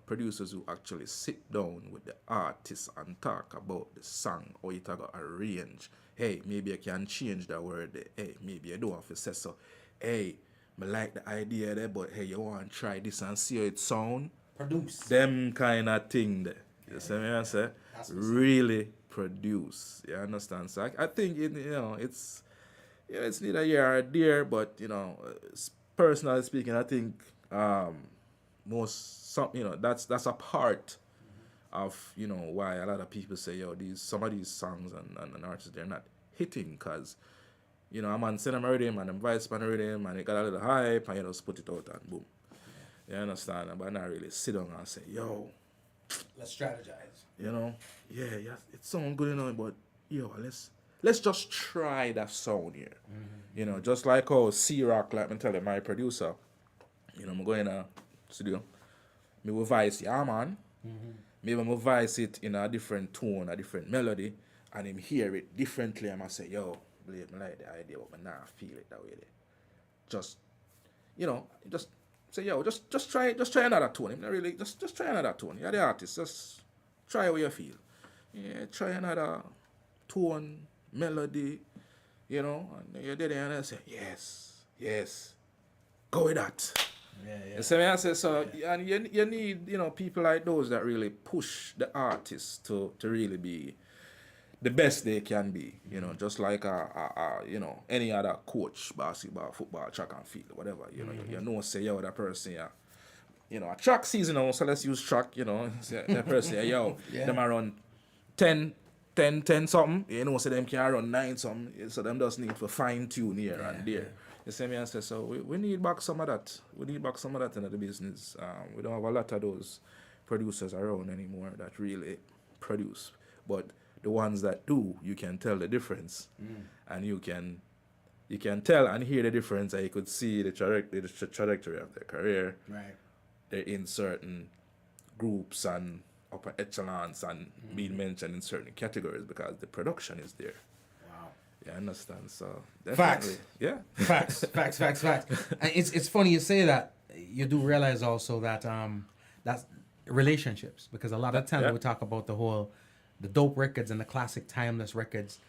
Producers who actually sit down with the artists and talk about the song, or you talk about arrange. Hey, maybe I can change the word. Hey, maybe I don't have to say so. Hey, I like the idea there, but hey, you want to try this and see how it sound? Produce. Them kind of thing there. You see what I say? Really produce. You understand? So I think it's neither here or there, but personally speaking, I think that's a part of why a lot of people say some of these songs and artists, they're not hitting because a man send them a rhythm and them vice pan a rhythm and it got a little hype and just put it out and boom. You understand? But not really sit down and say, Let's strategize. It sounds good, but let's just try that sound here. Just like how C-Rock, like me tell you, my producer, I'm going to studio, me will voice, man. Maybe I'm voice it in a different tone, a different melody, and him hear it differently. I must say, Blade, I like the idea, but I not feel it that way. Just say, just try another tone. Not really, just try another tone. You're the artist, just try what you feel. Yeah, try another tone, melody, and you're there and I say, yes, go with that. Yeah. You see me? I say so, and you need people like those that really push the artists to really be the best they can be. Just like any other coach, basketball, football, track and field, whatever. Say that person, a track season, so let's use track. Say that person, them around 10 something. Say them can run 9 something. So them just need to fine tune here and there. You see me? I say, so we need back some of that. We need back some of that in the business. We don't have a lot of those producers around anymore that really produce. But the ones that do, you can tell the difference. And you can tell and hear the difference, and you could see the trajectory of their career. Right. They're in certain groups and upper echelons and being mentioned in certain categories because the production is there. Yeah, I understand. So definitely, Facts. And it's funny you say that. You do realize also that that's relationships, because a lot of times we talk about the dope records and the classic timeless records.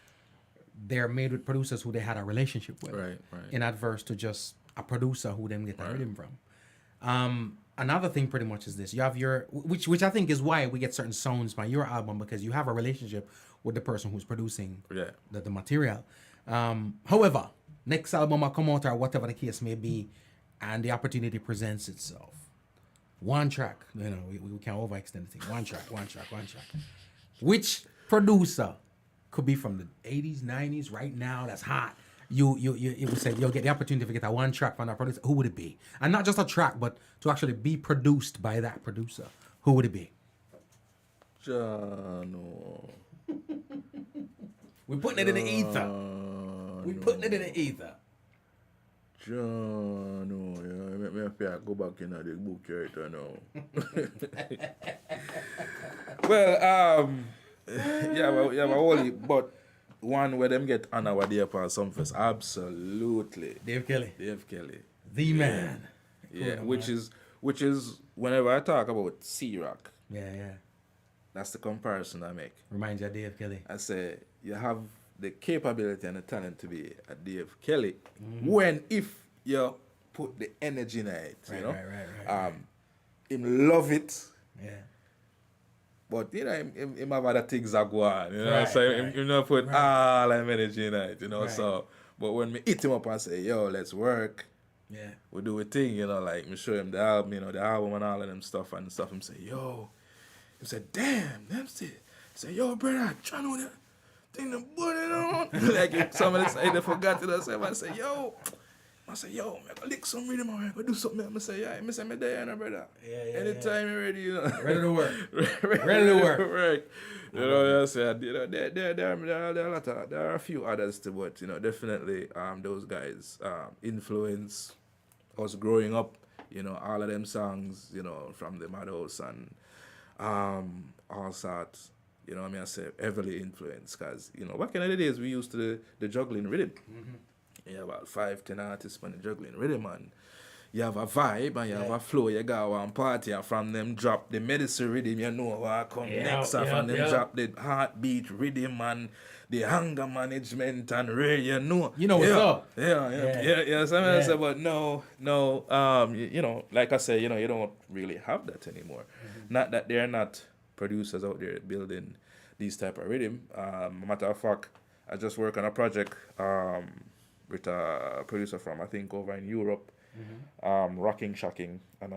They're made with producers who they had a relationship with, right. in adverse to just a producer who them get a rhythm from. Another thing pretty much is this: you have which I think is why we get certain sounds by your album, because you have a relationship with the person who's producing the material. However, next album will come out or whatever the case may be, and the opportunity presents itself. One track, we can't overextend the thing. One track. Which producer could be from the 80s, 90s, right now, that's hot? You would say you'll get the opportunity to get that one track from that producer. Who would it be? And not just a track, but to actually be produced by that producer. Who would it be? Jano. We're putting it in the ether. We're putting it in the ether. Jano, make me have to go back in the book right now. Well, but only, but one where them get honor what they upon some fest, absolutely. Dave Kelly. Dave Kelly. The man. Yeah, Cool, which is whenever I talk about C-Rock, Yeah. that's the comparison I make. Reminds you of Dave Kelly. I say you have the capability and the talent to be a Dave Kelly when if you put the energy in it, you know. Right. Him love it. Yeah. But you know, him have other things that go on, you know. Right, So right. him not put all that energy in it, you know. Right. So, but when me hit him up and say, "Yo, let's work," Yeah. we do a thing, you know. Like me show him the album, you know, the album and all of them stuff and stuff. Him say, "Yo," he said, "Damn, them still." He said, "Yo, brother, try know that thing the button on." Like if somebody say they forgot it, I say, "Yo." I say, yo, I gotta lick some rhythm, I gotta do something. I say, yeah, I say, me there, no, brother. Yeah. Anytime you're ready, you know. Ready to work. Ready to work. You know, I say, you know, there are a few others too, but you know, definitely, those guys influence us growing up. You know, all of them songs, you know, from the Madhouse and all sorts. You know, I say heavily influenced, cause you know, back in the days we used to the juggling rhythm. You have about 5-10 artists on the juggling rhythm, and you have a vibe and you have a flow. You got one party, and from them drop the medicine rhythm, you know what come next. And from them drop the heartbeat rhythm and the hunger management and you know. You know what's up. Yeah. So I say, but no, you know, like I say, you know, you don't really have that anymore. Not that they're not producers out there building these type of rhythm. Matter of fact, I just work on a project with a producer from I think over in Europe, rocking, shocking, and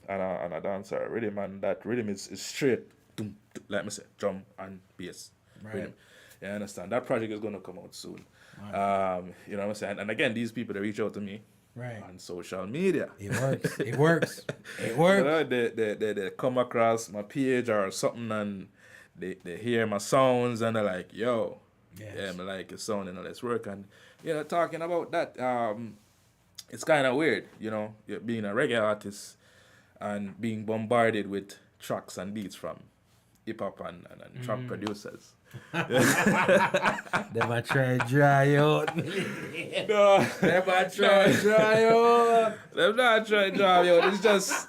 a dancer rhythm, and that rhythm is straight, like me say, drum and bass rhythm. You understand? That project is gonna come out soon. Wow. You know what I'm saying? And again, these people they reach out to me on social media. It works. It works. You know, they come across my page or something and they hear my sounds and they're like, yo. Yes. Yeah, I like your sound, you know, let's work. And, you know, talking about that, it's kind of weird, you know, being a reggae artist and being bombarded with tracks and beats from hip-hop and trap producers. Never try dry out. No. Never try dry out. Never not try dry out. It's just,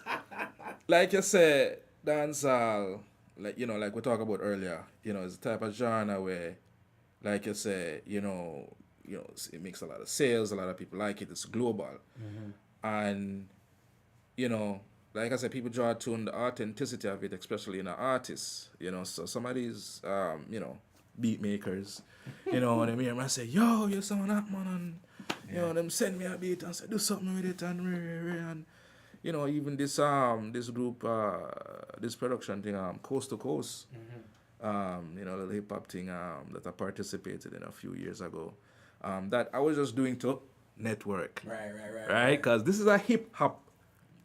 like you said, dancehall, like, you know, like we talked about earlier, you know, it's a type of genre where, like you say, you know, it makes a lot of sales. A lot of people like it. It's global, and you know, like I said, people draw to the authenticity of it, especially in an artist. You know, so some of these, you know, beat makers, you know what I mean. I say, yo, you sound that man, and you know, them send me a beat and say, do something with it, and you know, even this this group, this production thing, Coast to Coast. You know, the hip hop thing that I participated in a few years ago. That I was just doing to network. Right? Because this is a hip hop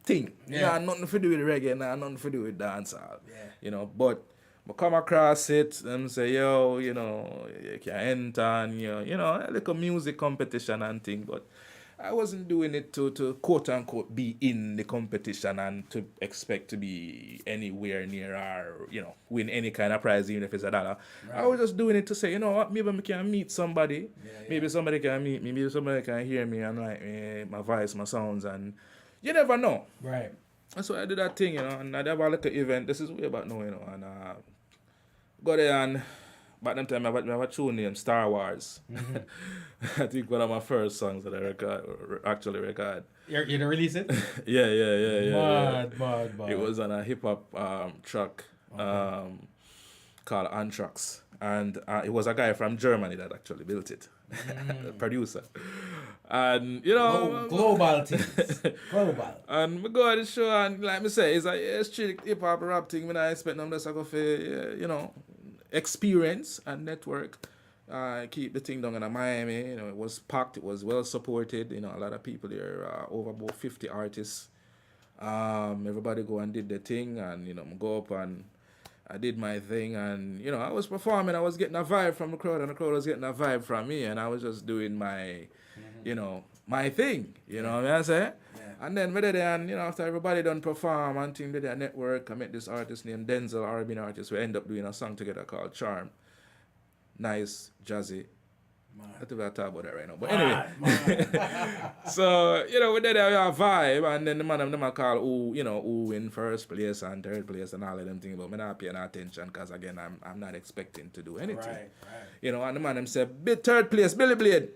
thing. Yeah, nothing to do with reggae, nothing to do with dancehall. Yeah. You know, but I come across it and say, yo, you know, you can enter and you know, like a music competition and thing, but I wasn't doing it to quote unquote be in the competition and to expect to be anywhere near or, you know, win any kind of prize, even if it's $1. Right. I was just doing it to say, you know what, maybe I can meet somebody. Maybe somebody can meet me. Maybe somebody can hear me and like me, my voice, my sounds, and you never know. Right. And so I did that thing, you know, and I have a little event. This is way back now, you know, and go there and back then time I have a tune named Star Wars. I think one of my first songs that I actually record. You didn't release it? Yeah. Bad. It was on a hip hop track called Anthrax. And it was a guy from Germany that actually built it, the producer. And, you know... Global things. Global. And we go to the show and, like me say, it's a strict hip hop rap thing. When I expect them to go for, you know, experience and network. Keep the thing down in Miami. You know, it was packed. It was well supported. You know, a lot of people there. Over about 50 artists. Everybody go and did their thing, and you know, go up and I did my thing, and you know, I was performing. I was getting a vibe from the crowd, and the crowd was getting a vibe from me, and I was just doing my, you know, my thing. You know what I say? And then with it, and after everybody done perform and thing with their network, I met this artist named Denzel, R&B artist. We end up doing a song together called Charm. Nice, jazzy. I think I'll talk about that right now. But anyway, so we did our vibe, and then the man them call who win first place and third place and all of them things. But me not paying attention because again I'm not expecting to do anything. Right. And the man them say third place, BilliBlade.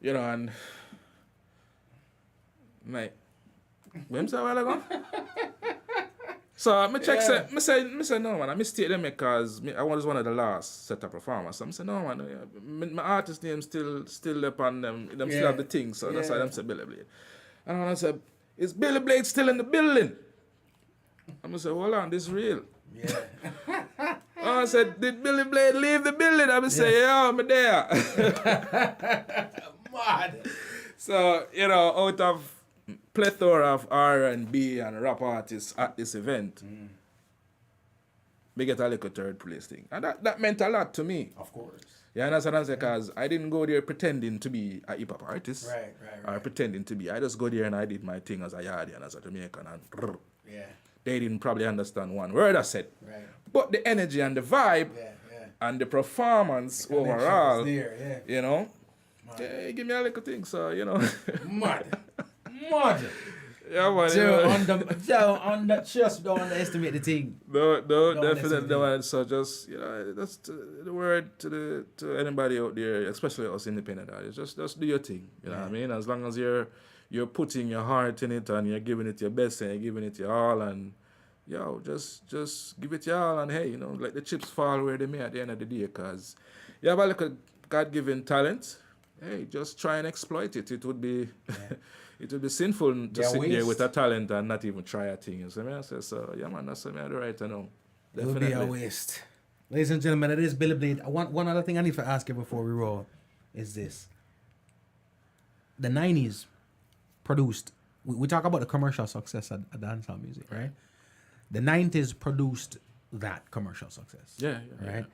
And mate, when say a while ago. So I check me say no man, I mistake them because I was one of the last set of performers. So I say no man, my artist name still up on them still have the thing, so that's why them say BilliBlade. And I said, is BilliBlade still in the building? I'm say, hold on, this is real. Yeah. I said, did BilliBlade leave the building? I'm say, yeah, I'm there. Mad. So, out of plethora of R&B and rap artists at this event, we get a little third place thing. And that meant a lot to me. Of course. Yeah, and that's what I'm saying, because I didn't go there pretending to be a hip-hop artist. Right. Or pretending to be. I just go there and I did my thing as a Yardi and as a Jamaican. And they didn't probably understand one word I said. Right. But the energy and the vibe and the performance overall, there, give me a little thing, so, Mad. Yeah, man. Just don't underestimate the thing. No, definitely not. So just, that's the word to anybody out there, especially us independent artists. Just do your thing. You know what I mean? As long as you're putting your heart in it and you're giving it your best and you're giving it your all, and just give it your all, and hey, let the chips fall where they may at the end of the day, because you have a little God-given talent. Hey, just try and exploit it. It would be it would be sinful to sit there with a talent and not even try a thing. You see me? I say, so yeah man, that's something I do right now. It would be a waste. Ladies and gentlemen, it is BilliBlade. One other thing I need to ask you before we roll is this. The 90s produced, we talk about the commercial success of dancehall music, right? The 90s produced that commercial success. Yeah. Right?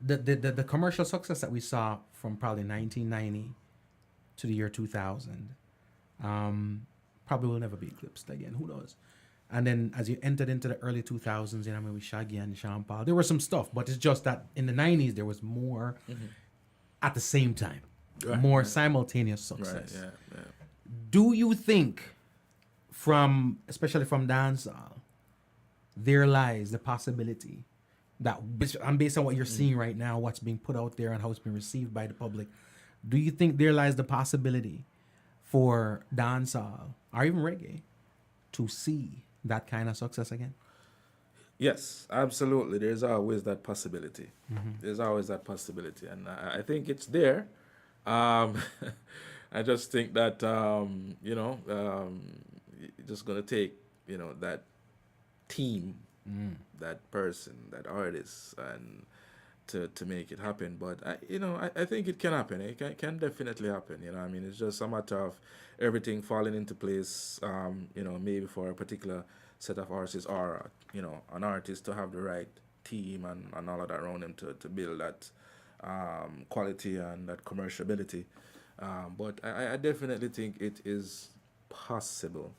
The commercial success that we saw from probably 1990 to the year 2000 probably will never be eclipsed again. Who knows? And then as you entered into the early 2000s, with Shaggy and Sean Paul, there was some stuff, but it's just that in the 90s there was more at the same time, more simultaneous success. Right, yeah. Do you think, especially from dancehall, there lies the possibility that, and based on what you're seeing right now, what's being put out there and how it's been received by the public, do you think there lies the possibility for dancehall or even reggae to see that kind of success again? Yes, absolutely. There's always that possibility. There's always that possibility, and I think it's there. I just think that it's just gonna take that team, that person, that artist, and to make it happen. But I think it can happen. It can definitely happen. It's just a matter of everything falling into place. Maybe for a particular set of artists, or an artist to have the right team and all of that around them to build that quality and that commerciality. But I definitely think it is possible.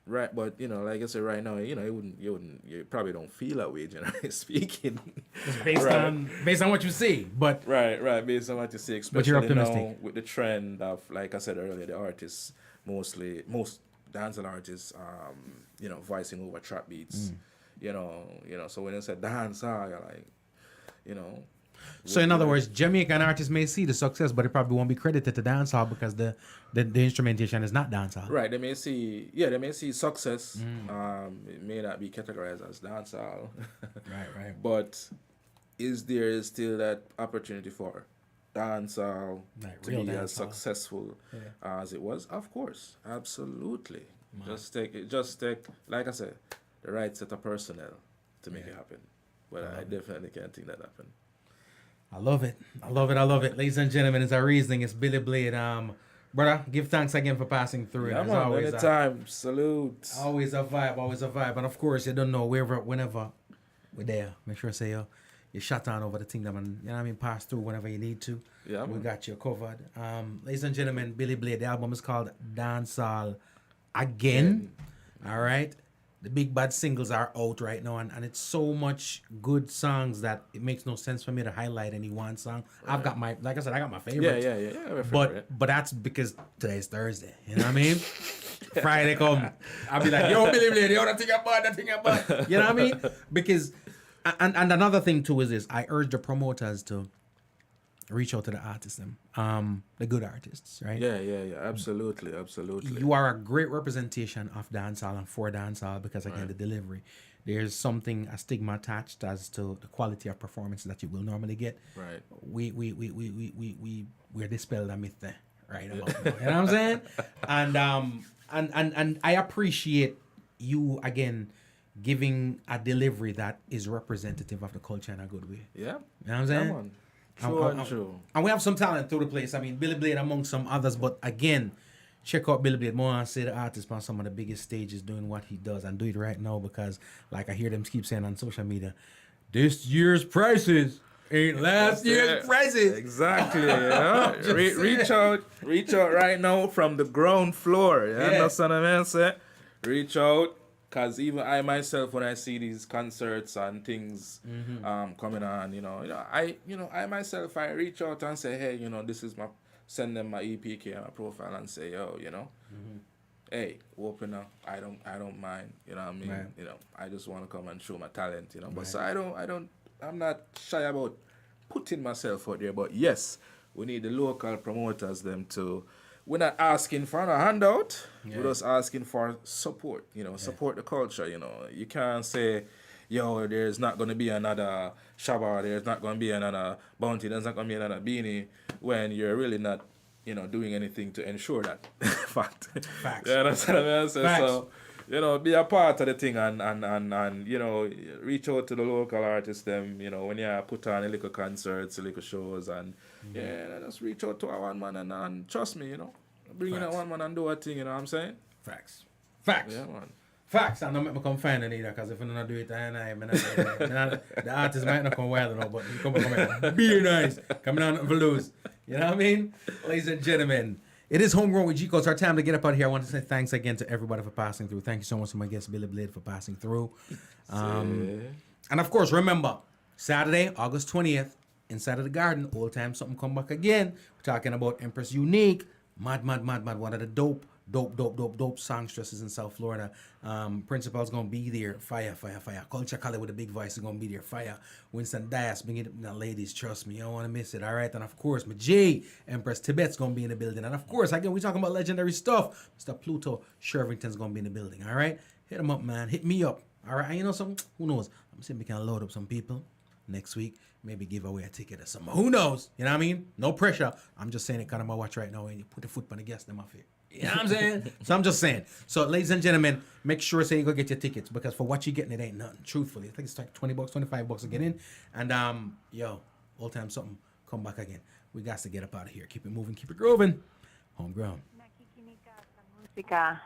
Right, but like I said, right now, you probably don't feel that way, generally speaking. It's based on what you see, but right, based on what you see, especially but you're optimistic. Now with the trend of, like I said earlier, the artists most dancehall artists, voicing over trap beats, So when you say dancehall, you're like, So in other words, Jamaican artists may see the success, but it probably won't be credited to dancehall because the instrumentation is not dancehall. Right. They may see success. It may not be categorized as dancehall. Right. But is there still that opportunity for dancehall to be as successful as it was? Of course, absolutely. Just take, like I said, the right set of personnel to make it happen. But I definitely can't think that happen. I love it. Ladies and gentlemen, it's our reasoning. It's BilliBlade. Brother, give thanks again for passing through. Yeah, man, anytime. Salute. Always a vibe. And of course, you don't know, whenever we're there, make sure to say, you you shut on over the thing them and, you know what I mean, pass through whenever you need to. Yeah, We man. got you covered. Ladies and gentlemen, BilliBlade, the album is called Dancehall Again. All right. The big bad singles are out right now, and it's so much good songs that it makes no sense for me to highlight any one song. I've got my, like I said, I got my favorites. Yeah. But that's because today's Thursday. You know what I mean? Friday come, I'll be like, yo, BilliBlade, yo, that thing about. You know what I mean? Because, and another thing too is this, I urge the promoters to reach out to the artists, the good artists, right? Yeah, absolutely. You are a great representation of dancehall and for dancehall because again, the delivery. There's something, a stigma attached as to the quality of performance that you will normally get. Right. We're dispelled a myth there, right? About now, you know what I'm saying? And I appreciate you again giving a delivery that is representative of the culture in a good way. Yeah. You know what I'm saying? Come on. True. And we have some talent through the place. I mean, BilliBlade among some others, but again, check out BilliBlade. More I say the artist on some of the biggest stages doing what he does, and do it right now because, like I hear them keep saying on social media, this year's prices ain't last year's prices. Exactly. Yeah. Reach out right now from the ground floor. You understand what I mean? Say, reach out. Because even I myself, when I see these concerts and things coming on, I myself, I reach out and say, hey, this is send them my EPK and my profile and say, yo, hey, open up. I don't mind. You know what I mean? Right. I just want to come and show my talent. But so I'm not shy about putting myself out there. But yes, we need the local promoters them to. We're not asking for a handout. Yeah. We're just asking for support. Support the culture. You can't say, yo, there's not going to be another Shabba, there's not going to be another Bounty, there's not going to be another Beanie, when you're really not, doing anything to ensure that. Fact. Facts. Yeah, that's what I mean. So, be a part of the thing and reach out to the local artists them, when you put on a little concerts, a little shows, and just reach out to a one man and trust me, bring in a one man and do a thing, you know what I'm saying? Facts. Yeah, man. Facts. And don't make me come find it either, because if you don't do it, the artist might not come wild enough, but you come be nice. Coming on for lose. You know what I mean? Ladies and gentlemen, it is Homegrown with G-Co. It's our time to get up out of here. I want to say thanks again to everybody for passing through. Thank you so much to my guest, BilliBlade, for passing through. And of course, remember, Saturday, August 20th, inside of the Garden, Old Time Something come back again. We're talking about Empress Unique. Mad. One of the dope songstresses in South Florida. Principal's gonna be there. Fire. Culture Collie with a big voice is gonna be there. Fire. Winston Dias, bring it up, ladies. Trust me, you don't wanna miss it. All right, and of course, my J, Empress Tibet's gonna be in the building, and of course, again, we talking about legendary stuff. Mr. Pluto Shervington's gonna be in the building. All right, hit him up, man. Hit me up. All right, and you know something? Who knows? I'm saying we can load up some people next week. Maybe give away a ticket or something. Who knows? You know what I mean? No pressure. I'm just saying it kind of my watch right now, and you put the foot on the gas, them off here. You know what I'm saying? So I'm just saying. So, ladies and gentlemen, make sure you go get your tickets, because for what you're getting, it ain't nothing. Truthfully, I think it's like $20, $25 to get in. And Old Time Something, come back again. We got to get up out of here. Keep it moving, keep it grooving. Homegrown.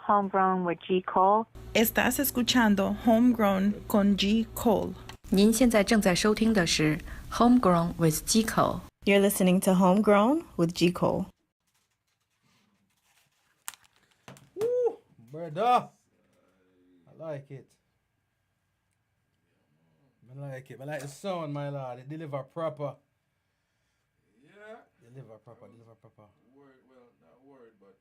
Homegrown with G. Cole. Estás escuchando Homegrown con G. Cole. 您现在正在收听的是 Homegrown with G-Co. You're listening to Homegrown with G. Cole. Woo, brother. I like it. I like the sound, my lord. It deliver proper. Yeah. Deliver proper. Word, well, not word, but